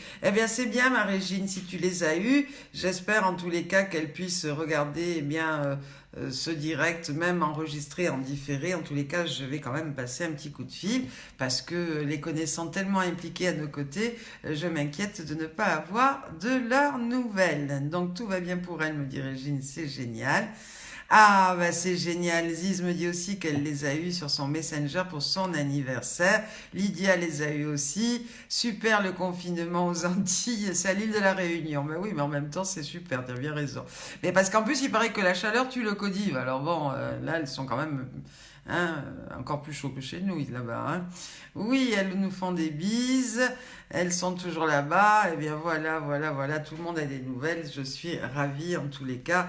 C'est bien, ma Régine, si tu les as eues. J'espère en tous les cas qu'elles puissent regarder ce direct, même enregistré en différé. En tous les cas, je vais quand même passer un petit coup de fil parce que les connaissant tellement impliqués à nos côtés, je m'inquiète de ne pas avoir de leurs nouvelles. Donc tout va bien pour elles, me dit Régine, c'est génial. Ah, c'est génial. Ziz me dit aussi qu'elle les a eus sur son Messenger pour son anniversaire. Lydia les a eus aussi. Super le confinement aux Antilles. C'est à l'île de la Réunion. Oui, mais en même temps, c'est super. Tu as bien raison. Mais parce qu'en plus, il paraît que la chaleur tue le codive. Alors bon, là, elles sont quand même Hein, encore plus chaud que chez nous, là-bas. Hein. Oui, elles nous font des bises. Elles sont toujours là-bas. Eh bien, voilà. Tout le monde a des nouvelles. Je suis ravie, en tous les cas,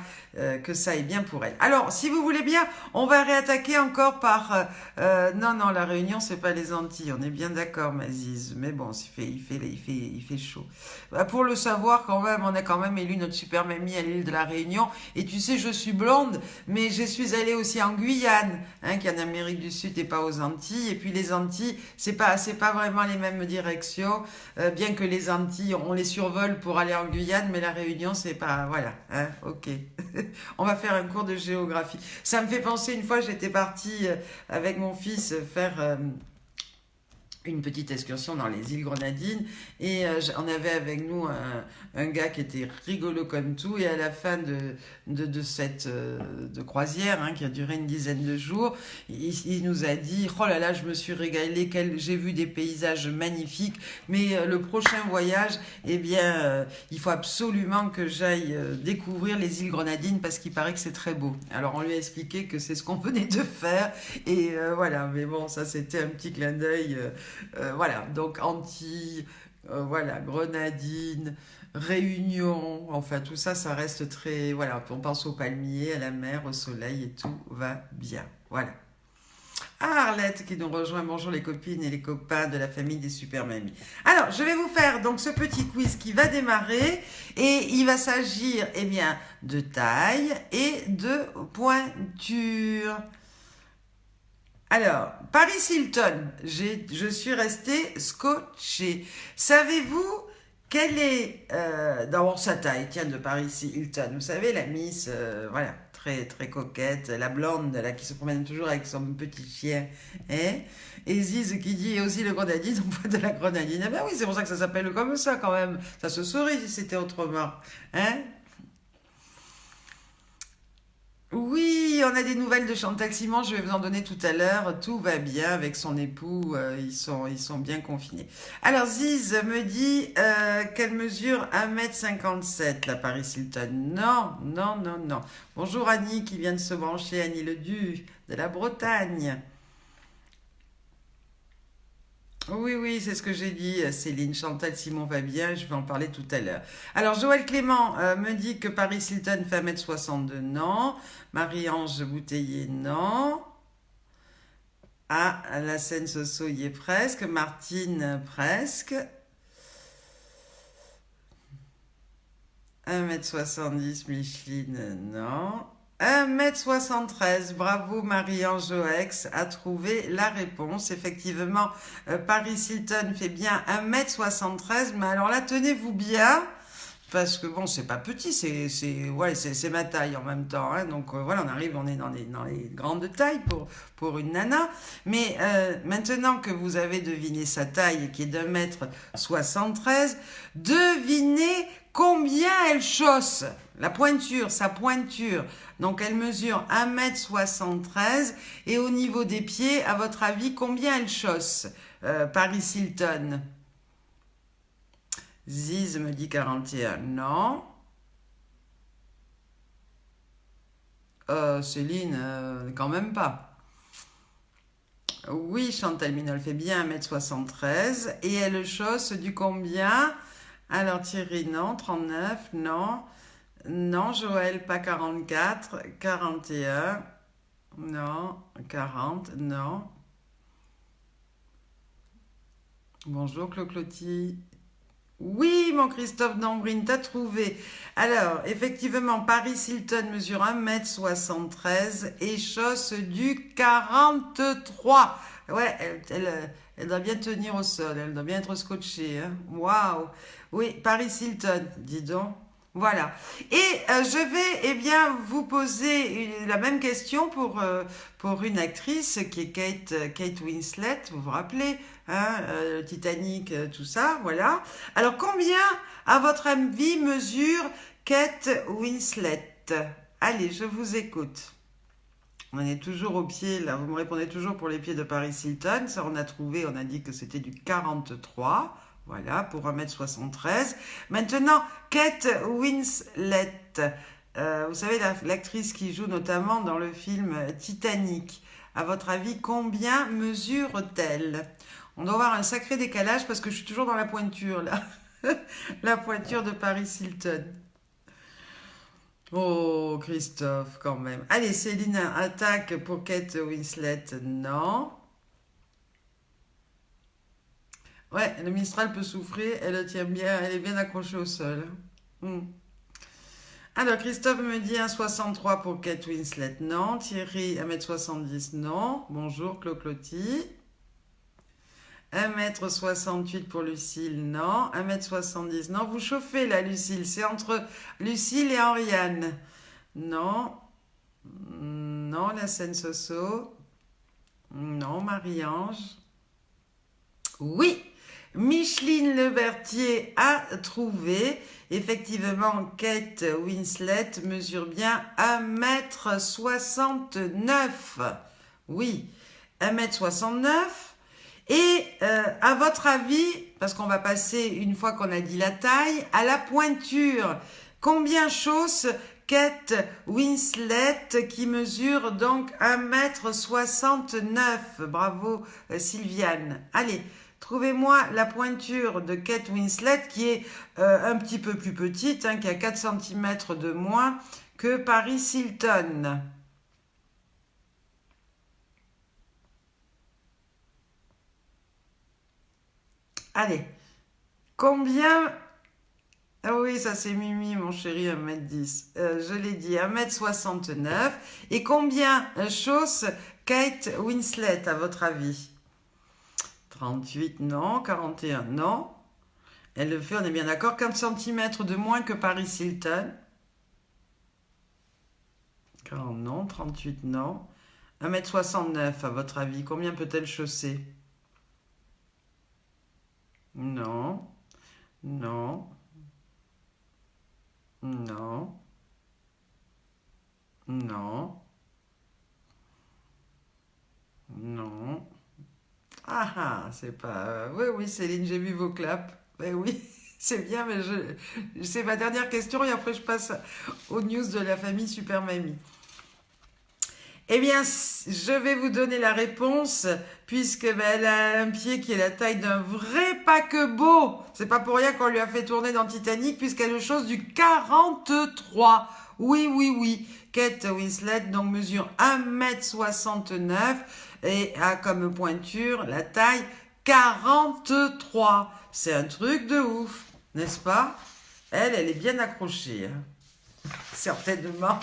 que ça aille bien pour elles. Alors, si vous voulez bien, on va réattaquer encore par... non, la Réunion, c'est pas les Antilles. On est bien d'accord, Maziz. Mais bon, il fait chaud. Bah, pour le savoir, quand même, on a quand même élu notre super mamie à l'île de la Réunion. Et tu sais, je suis blonde, mais je suis allée aussi en Guyane, hein, qui est en Amérique du Sud et pas aux Antilles. Et puis les Antilles, c'est pas vraiment les mêmes directions. Bien que les Antilles, on les survole pour aller en Guyane, mais la Réunion, c'est pas... Voilà, hein, ok. On va faire un cours de géographie. Ça me fait penser, une fois, j'étais partie avec mon fils faire... une petite excursion dans les îles Grenadines et on avait avec nous un gars qui était rigolo comme tout et à la fin de cette de croisière hein, qui a duré une dizaine de jours, il nous a dit « Oh là là, je me suis régalé, j'ai vu des paysages magnifiques, mais le prochain voyage, eh bien, il faut absolument que j'aille découvrir les îles Grenadines parce qu'il paraît que c'est très beau. » Alors on lui a expliqué que c'est ce qu'on venait de faire et voilà, mais bon, ça c'était un petit clin d'œil. Voilà, donc Antilles, voilà, Grenadines, Réunion, enfin tout ça, ça reste très... Voilà, on pense aux palmiers, à la mer, au soleil et tout va bien. Voilà. Ah, Arlette qui nous rejoint, bonjour les copines et les copains de la famille des super mamies. Alors, je vais vous faire donc ce petit quiz qui va démarrer et il va s'agir, eh bien, de taille et de pointure. Alors, Paris Hilton, je suis restée scotchée. Savez-vous quelle est d'abord sa taille, tiens, de Paris Hilton? Vous savez, la Miss, voilà, très très coquette, la blonde là qui se promène toujours avec son petit chien, hein? Et Ziz qui dit et aussi le grenadine, on voit de la grenadine. Eh ben oui, c'est pour ça que ça s'appelle comme ça quand même. Ça se saurait si c'était autrement, hein? Oui, on a des nouvelles de Chantal Simon, je vais vous en donner tout à l'heure. Tout va bien avec son époux, ils sont bien confinés. Alors Ziz me dit qu'elle mesure 1,57 m la Paris Hilton. Non. Bonjour Annie qui vient de se brancher, Annie Ledu de la Bretagne. Oui, c'est ce que j'ai dit, Céline. Chantal Simon va bien, je vais en parler tout à l'heure. Alors, Joël Clément me dit que Paris Hilton fait 1,62 m, non. Marie-Ange Bouteiller, non. Ah, la scène Soso y est presque. Martine, presque. 1,70 m, Micheline, non. 1,73 m, bravo Marie-Ange Joex a trouvé la réponse. Effectivement, Paris Hilton fait bien 1,73 m, mais alors là, tenez-vous bien, parce que bon, c'est pas petit, c'est ma taille en même temps, hein, donc voilà, on est dans les grandes tailles pour une nana, mais maintenant que vous avez deviné sa taille, qui est d'1,73 m, devinez combien elle chausse, sa pointure. Donc elle mesure 1,73 m et au niveau des pieds, à votre avis, combien elle chausse, Paris Hilton? Ziz me dit 41, non. Céline, quand même pas. Oui, Chantal Minol fait bien 1,73 m et elle chausse du combien? Alors Thierry, non. 39, non. Non, Joël, pas 44. 41, non. 40, non. Bonjour Cloclotis. Oui, mon Christophe Dambrine, t'as trouvé. Alors, effectivement, Paris Hilton mesure 1,73 m et chausse du 43. Ouais, elle doit bien tenir au sol, elle doit bien être scotchée. Hein. Waouh. Oui, Paris Hilton, dis donc. Voilà. Et je vais eh bien vous poser la même question pour une actrice qui est Kate Winslet, vous vous rappelez, hein, Titanic, tout ça, voilà. Alors combien, à votre avis, mesure Kate Winslet? Allez, je vous écoute. On est toujours au pied, là, vous me répondez toujours pour les pieds de Paris Hilton. Ça, on a trouvé, on a dit que c'était du 43. Voilà, pour 1,73 m. Maintenant, Kate Winslet, vous savez, l'actrice qui joue notamment dans le film Titanic. À votre avis, combien mesure-t-elle? On doit avoir un sacré décalage parce que je suis toujours dans la pointure, là. La pointure de Paris Hilton. Oh, Christophe, quand même. Allez, Céline attaque pour Kate Winslet. Non. Ouais, le Mistral peut souffrir. Elle tient bien, elle est bien accrochée au sol. Hmm. Alors, Christophe me dit 1,63 pour Kate Winslet. Non. Thierry, 1,70 m. Non. Bonjour, Clo-Cloty. 1,68 m pour Lucille, non. 1,70 m, non. Vous chauffez là, Lucille. C'est entre Lucille et Henriane. Non. Non, la Seine-Soso. Non, Marie-Ange. Oui, Micheline Lebertier a trouvé. Effectivement, Kate Winslet mesure bien 1,69 m. Oui, 1,69 m. Et à votre avis, parce qu'on va passer, une fois qu'on a dit la taille, à la pointure, combien chausse Kate Winslet qui mesure donc 1,69 m? Bravo Sylviane. Allez, trouvez-moi la pointure de Kate Winslet qui est un petit peu plus petite, qui a 4 cm de moins que Paris Hilton. Allez, combien... Ah oui, ça c'est Mimi, mon chéri, 1,10 m. Je l'ai dit, 1,69 m. Et combien chausse Kate Winslet, à votre avis? 38, non. 41, non. Elle le fait, on est bien d'accord. 4 cm de moins que Paris Hilton. 40, non. 38, non. 1,69 m, à votre avis, combien peut-elle chausser? Non. Non. Non. Non. Non. Ah ah, c'est pas... Oui, oui, Céline, j'ai vu vos claps. Ben oui, c'est bien, mais c'est ma dernière question et après je passe aux news de la famille Super Mamie. Eh bien, je vais vous donner la réponse, puisque elle a un pied qui est la taille d'un vrai paquebot. C'est pas pour rien qu'on lui a fait tourner dans Titanic, puisqu'elle est chose du 43. Oui, oui, oui. Kate Winslet, donc, mesure 1,69 m et a comme pointure la taille 43. C'est un truc de ouf, n'est-ce pas? Elle est bien accrochée, certainement.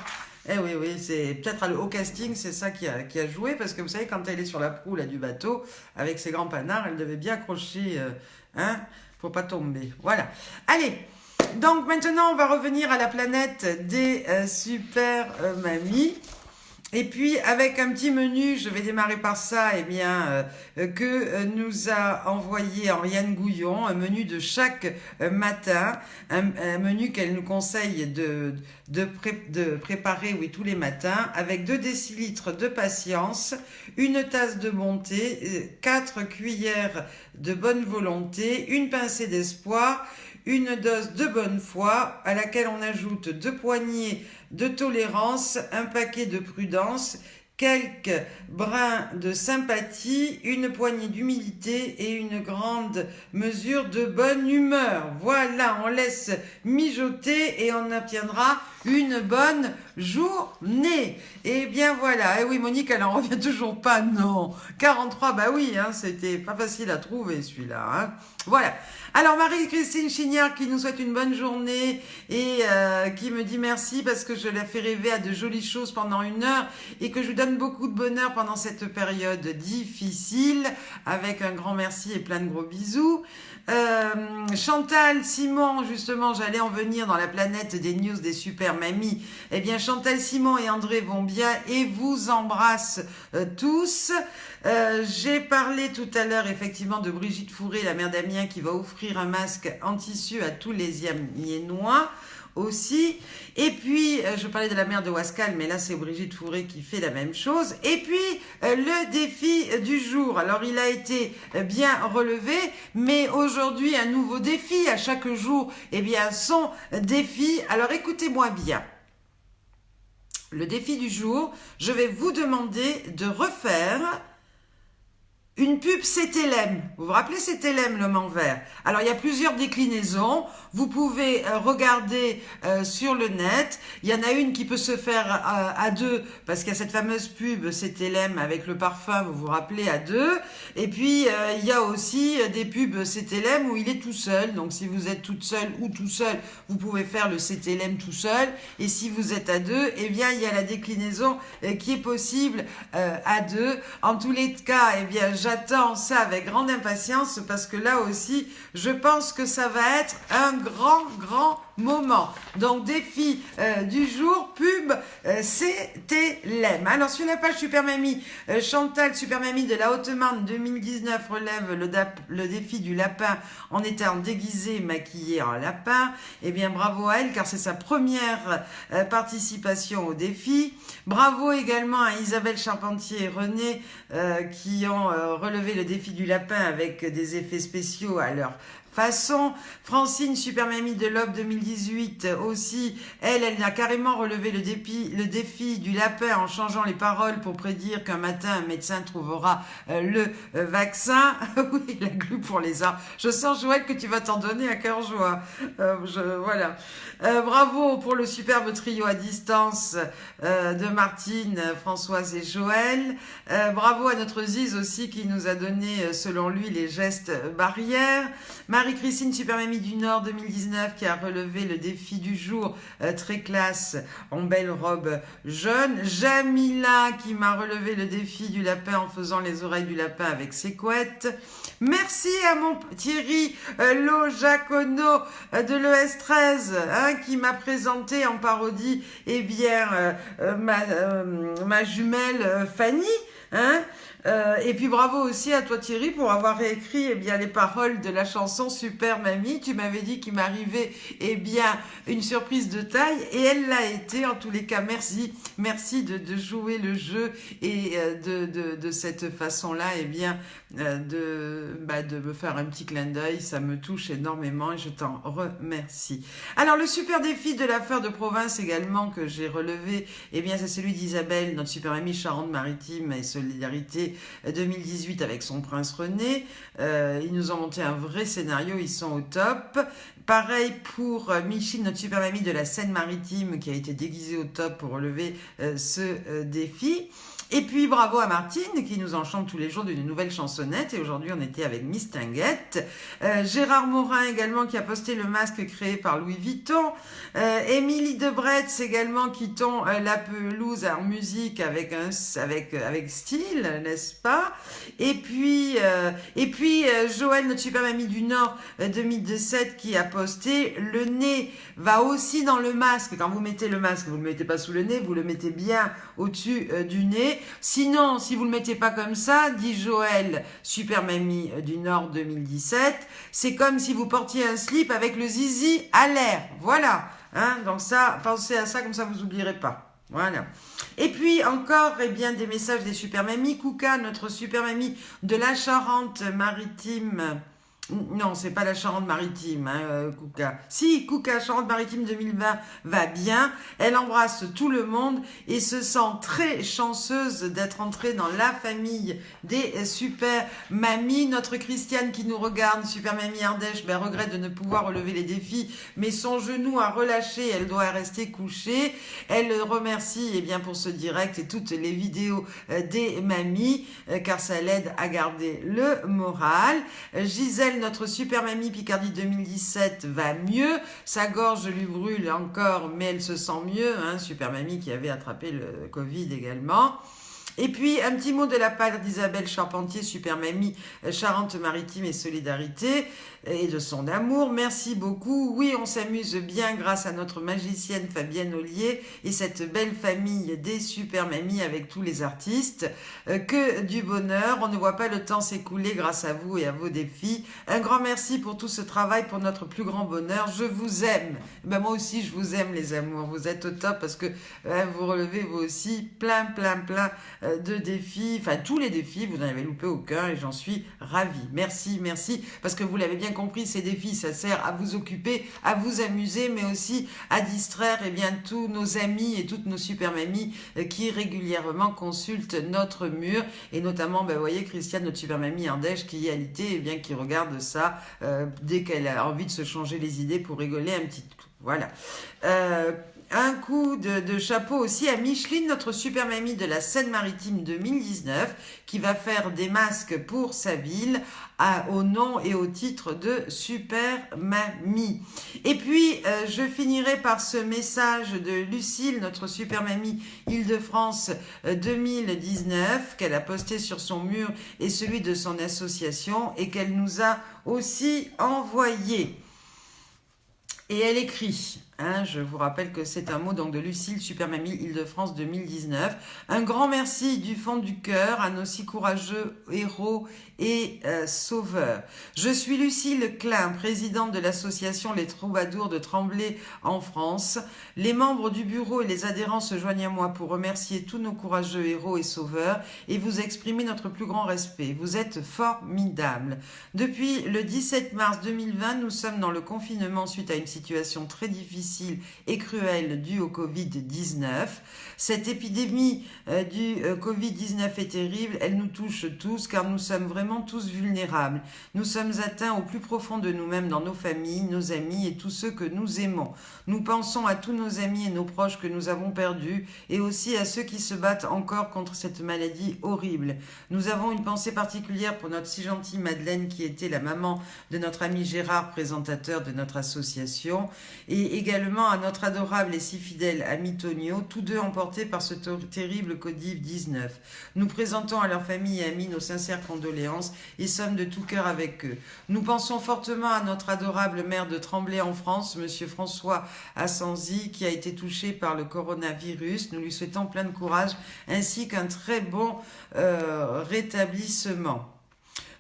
Eh oui, oui, c'est peut-être au casting, c'est ça qui a joué, parce que vous savez, quand elle est sur la proue là, du bateau, avec ses grands panards, elle devait bien accrocher, pour pas tomber. Voilà. Allez, donc maintenant, on va revenir à la planète des super mamies. Et puis, avec un petit menu, je vais démarrer par ça, eh bien, que nous a envoyé Henriane Gouillon, un menu de chaque matin, un menu qu'elle nous conseille de préparer, oui, tous les matins, avec 2 décilitres de patience, une tasse de bonté, 4 cuillères de bonne volonté, une pincée d'espoir, une dose de bonne foi, à laquelle on ajoute 2 poignées de tolérance, un paquet de prudence, quelques brins de sympathie, une poignée d'humilité et une grande mesure de bonne humeur. Voilà, on laisse mijoter et on obtiendra une bonne journée. Et bien voilà, et oui, Monique, elle en revient toujours pas, non. 43, bah oui, c'était pas facile à trouver celui-là. Voilà. Alors Marie-Christine Chignard qui nous souhaite une bonne journée et qui me dit merci parce que je l'ai fait rêver à de jolies choses pendant 1 heure et que je lui donne beaucoup de bonheur pendant cette période difficile, avec un grand merci et plein de gros bisous. Chantal Simon, justement, j'allais en venir dans la planète des news des super mamies. Eh bien, Chantal Simon et André vont bien et vous embrassent tous. J'ai parlé tout à l'heure, effectivement, de Brigitte Fourré, la mère d'Amiens, qui va offrir un masque en tissu à tous les Amiénois aussi. Et puis, je parlais de la mère de Wascal, mais là, c'est Brigitte Fourré qui fait la même chose. Et puis, le défi du jour. Alors, il a été bien relevé, mais aujourd'hui, un nouveau défi. À chaque jour, eh bien, son défi. Alors, écoutez-moi bien. le défi du jour, je vais vous demander de refaire une pub CTLM. Vous vous rappelez CTLM, l'homme en vert? Alors, il y a plusieurs déclinaisons. Vous pouvez regarder sur le net. Il y en a une qui peut se faire à deux, parce qu'il y a cette fameuse pub CTLM avec le parfum, vous vous rappelez, à deux. Et puis, il y a aussi des pubs CTLM où il est tout seul. Donc, si vous êtes toute seule ou tout seul, vous pouvez faire le CTLM tout seul. Et si vous êtes à deux, eh bien, il y a la déclinaison qui est possible à deux. En tous les cas, eh bien, j'attends ça avec grande impatience parce que là aussi, je pense que ça va être un grand moment. Donc, défi du jour, pub CTLM. Alors, sur la page Super Mamie, Chantal Super Mamie de la Haute-Marne 2019 relève le défi du lapin en étant déguisé, maquillé en lapin. Eh bien, bravo à elle, car c'est sa première participation au défi. Bravo également à Isabelle Charpentier et René qui ont relevé le défi du lapin avec des effets spéciaux à leur façon. Francine Super Mamie de l'Aube 2018 aussi, elle a carrément relevé le défi du lapin en changeant les paroles pour prédire qu'un matin un médecin trouvera le vaccin. Oui, la glu pour les arts. Je sens, Joël, que tu vas t'en donner à cœur joie. Voilà. Bravo pour le superbe trio à distance de Martine, Françoise et Joël. Bravo à notre Ziz aussi qui nous a donné, selon lui, les gestes barrières. Marie-Christine Super Mamie du Nord 2019 qui a relevé le défi du jour, très classe, en belle robe jaune. Jamila qui m'a relevé le défi du lapin en faisant les oreilles du lapin avec ses couettes. Merci à mon Thierry Lojacono de l'ES13 qui m'a présenté en parodie ma jumelle Fanny. Et puis bravo aussi à toi Thierry pour avoir réécrit les paroles de la chanson Super Mamie. Tu m'avais dit qu'il m'arrivait une surprise de taille et elle l'a été. En tous les cas, merci de jouer le jeu et de cette façon-là de me faire un petit clin d'œil. Ça me touche énormément et je t'en remercie. Alors le super défi de la Fleur de Province également que j'ai relevé, c'est celui d'Isabelle, notre Super Mamie Charente-Maritime et Solidarité 2018 avec son prince René. Ils nous ont monté un vrai scénario, ils sont au top. Pareil pour Michine, notre Super Mamie de la Seine-Maritime qui a été déguisée au top pour relever ce défi. Et puis bravo à Martine qui nous enchante tous les jours d'une nouvelle chansonnette et aujourd'hui on était avec Miss Tinguette. Gérard Morin également qui a posté le masque créé par Louis Vuitton. Émilie Debretz également qui tond la pelouse en musique avec style, n'est-ce pas? Et puis Joël, notre Super Mamie du Nord 2017 qui a posté le nez va aussi dans le masque. Quand vous mettez le masque, vous ne le mettez pas sous le nez, vous le mettez bien au-dessus du nez. Sinon, si vous ne le mettez pas comme ça, dit Joël, Super Mamie du Nord 2017, c'est comme si vous portiez un slip avec le zizi à l'air. Voilà. Donc ça, pensez à ça, comme ça vous n'oublierez pas. Voilà. Et puis encore, des messages des Super Mamies. Kouka, notre Super Mamie de la Charente-Maritime. Non, c'est pas la Charente-Maritime, Kouka. Si, Kouka, Charente-Maritime 2020 va bien. Elle embrasse tout le monde et se sent très chanceuse d'être entrée dans la famille des Super Mamies. Notre Christiane qui nous regarde, Super Mamie Ardèche, regrette de ne pouvoir relever les défis, mais son genou a relâché, elle doit rester couchée. Elle remercie pour ce direct et toutes les vidéos des mamies, car ça l'aide à garder le moral. Gisèle, notre Super Mamie Picardie 2017 va mieux, sa gorge lui brûle encore mais elle se sent mieux, Super Mamie qui avait attrapé le Covid également. Et puis, un petit mot de la part d'Isabelle Charpentier, Super Mamie, Charente-Maritime et Solidarité, et de son amour. Merci beaucoup. Oui, on s'amuse bien grâce à notre magicienne Fabienne Ollier et cette belle famille des Super Mamies avec tous les artistes. Que du bonheur. On ne voit pas le temps s'écouler grâce à vous et à vos défis. Un grand merci pour tout ce travail, pour notre plus grand bonheur. Je vous aime. Moi aussi, je vous aime, les amours. Vous êtes au top parce que vous relevez vous aussi plein de défis, enfin tous les défis, vous n'en avez loupé aucun et j'en suis ravie. Merci, merci, parce que vous l'avez bien compris, ces défis, ça sert à vous occuper, à vous amuser, mais aussi à distraire tous nos amis et toutes nos super mamies qui régulièrement consultent notre mur, et notamment, vous voyez, Christiane, notre super mamie Ardèche, qui est alité, qui regarde ça dès qu'elle a envie de se changer les idées pour rigoler un petit coup. Voilà. Un coup de chapeau aussi à Micheline, notre super mamie de la Seine-Maritime 2019, qui va faire des masques pour sa ville au nom et au titre de Super Mamie. Et puis, je finirai par ce message de Lucille, notre super mamie Île-de-France 2019, qu'elle a posté sur son mur et celui de son association et qu'elle nous a aussi envoyé. Et elle écrit, je vous rappelle que c'est un mot donc de Lucille, Super Mamie Île-de-France 2019. Un grand merci du fond du cœur à nos si courageux héros et sauveurs. Je suis Lucille Klein, présidente de l'association Les Troubadours de Tremblay en France. Les membres du bureau et les adhérents se joignent à moi pour remercier tous nos courageux héros et sauveurs et vous exprimer notre plus grand respect. Vous êtes formidables. Depuis le 17 mars 2020, nous sommes dans le confinement suite à une situation très difficile et cruelle due au Covid-19. Cette épidémie du Covid-19 est terrible, elle nous touche tous car nous sommes vraiment tous vulnérables. Nous sommes atteints au plus profond de nous-mêmes dans nos familles, nos amis et tous ceux que nous aimons. Nous pensons à tous nos amis et nos proches que nous avons perdus et aussi à ceux qui se battent encore contre cette maladie horrible. Nous avons une pensée particulière pour notre si gentille Madeleine qui était la maman de notre ami Gérard, présentateur de notre association, et également à notre adorable et si fidèle ami Tonio, tous deux emportés par ce terrible Covid-19. Nous présentons à leur famille et amis nos sincères condoléances et sommes de tout cœur avec eux. Nous pensons fortement à notre adorable maire de Tremblay en France, monsieur François Assanzi, qui a été touché par le coronavirus. Nous lui souhaitons plein de courage ainsi qu'un très bon rétablissement.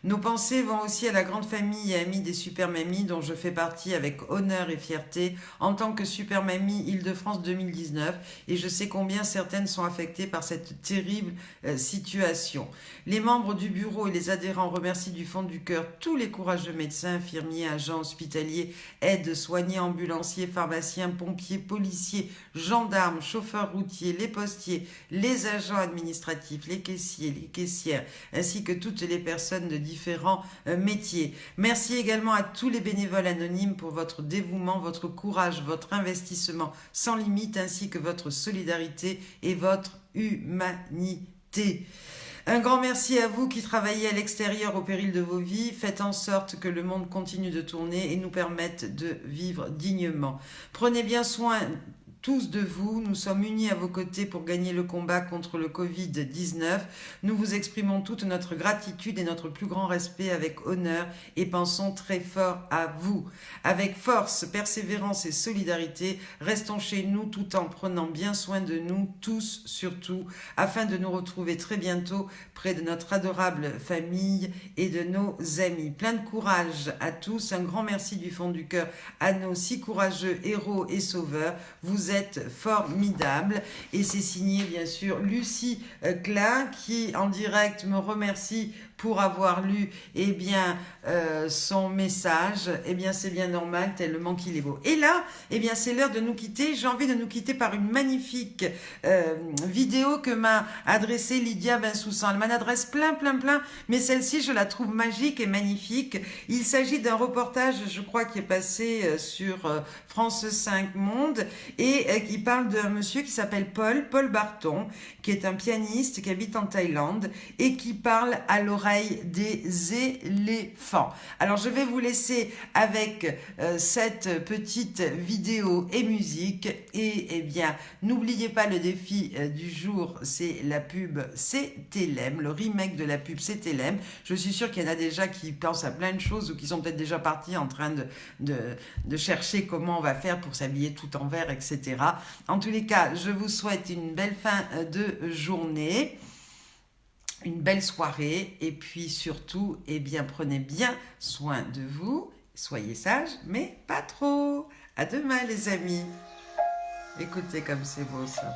Nos pensées vont aussi à la grande famille et amis des Super Mamies dont je fais partie avec honneur et fierté en tant que Super Mamie Île-de-France 2019 et je sais combien certaines sont affectées par cette terrible situation. Les membres du bureau et les adhérents remercient du fond du cœur tous les courageux médecins, infirmiers, agents hospitaliers, aides, soignants, ambulanciers, pharmaciens, pompiers, policiers, gendarmes, chauffeurs routiers, les postiers, les agents administratifs, les caissiers, les caissières, ainsi que toutes les personnes de différents métiers. Merci également à tous les bénévoles anonymes pour votre dévouement, votre courage, votre investissement sans limite, ainsi que votre solidarité et votre humanité. Un grand merci à vous qui travaillez à l'extérieur au péril de vos vies. Faites en sorte que le monde continue de tourner et nous permette de vivre dignement. Prenez bien soin tous de vous, nous sommes unis à vos côtés pour gagner le combat contre le Covid-19. Nous vous exprimons toute notre gratitude et notre plus grand respect avec honneur et pensons très fort à vous. Avec force, persévérance et solidarité, restons chez nous tout en prenant bien soin de nous tous surtout, afin de nous retrouver très bientôt près de notre adorable famille et de nos amis. Plein de courage à tous, un grand merci du fond du cœur à nos si courageux héros et sauveurs. Vous êtes formidables et c'est signé bien sûr Lucie Klein qui en direct me remercie pour avoir lu son message. C'est bien normal tellement qu'il est beau. Et là, c'est l'heure de nous quitter. J'ai envie de nous quitter par une magnifique vidéo que m'a adressée Lydia Bensoussan. Elle m'en adresse plein, mais celle-ci, je la trouve magique et magnifique. Il s'agit d'un reportage, je crois, qui est passé sur France 5 Monde et qui parle d'un monsieur qui s'appelle Paul Barton, qui est un pianiste qui habite en Thaïlande et qui parle à l'oreille des éléphants. Alors je vais vous laisser avec cette petite vidéo et musique et n'oubliez pas le défi du jour, c'est la pub C'est Télém, le remake de la pub C'est Télém. Je suis sûre qu'il y en a déjà qui pensent à plein de choses ou qui sont peut-être déjà partis en train de chercher comment on va faire pour s'habiller tout en vert, etc. En tous les cas, je vous souhaite une belle fin de journée, une belle soirée et puis surtout, prenez bien soin de vous, soyez sages, mais pas trop. À demain les amis. Écoutez comme c'est beau ça.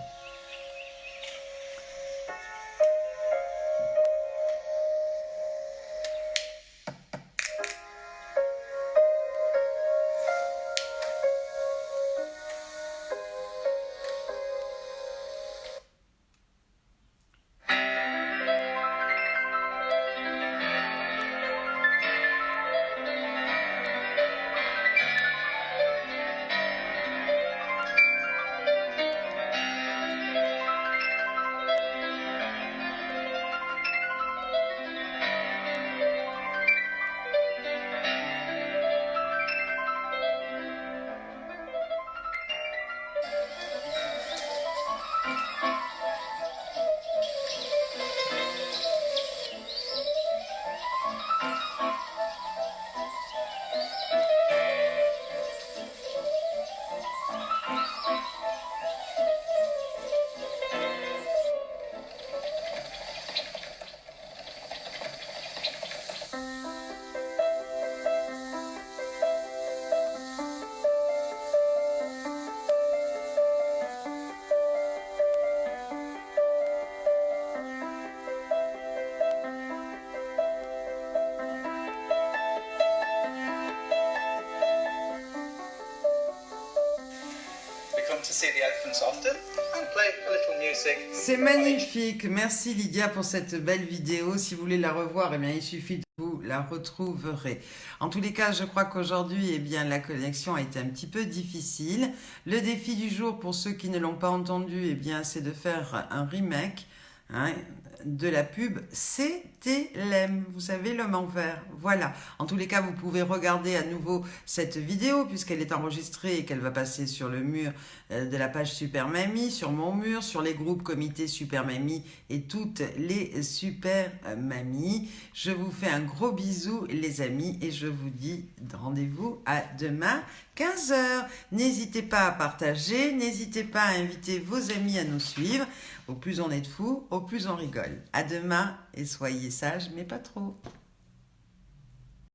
to see the elephants often and play a little music. C'est magnifique. Merci Lydia pour cette belle vidéo. Si vous voulez la revoir, eh bien, il suffit de vous la retrouverez. En tous les cas, je crois qu'aujourd'hui, eh bien, la connexion a été un petit peu difficile. Le défi du jour, pour ceux qui ne l'ont pas entendu, eh bien, c'est de faire un remake, hein, de la pub CTLM, vous savez, l'homme en vert. Voilà. En tous les cas, vous pouvez regarder à nouveau cette vidéo puisqu'elle est enregistrée et qu'elle va passer sur le mur de la page Super Mamie, sur mon mur, sur les groupes Comité Super Mamie et toutes les Super Mamies. Je vous fais un gros bisou, les amis, et je vous dis rendez-vous à demain 15h. N'hésitez pas à partager, n'hésitez pas à inviter vos amis à nous suivre. Au plus on est de fous, au plus on rigole. À demain et soyez sages, mais pas trop.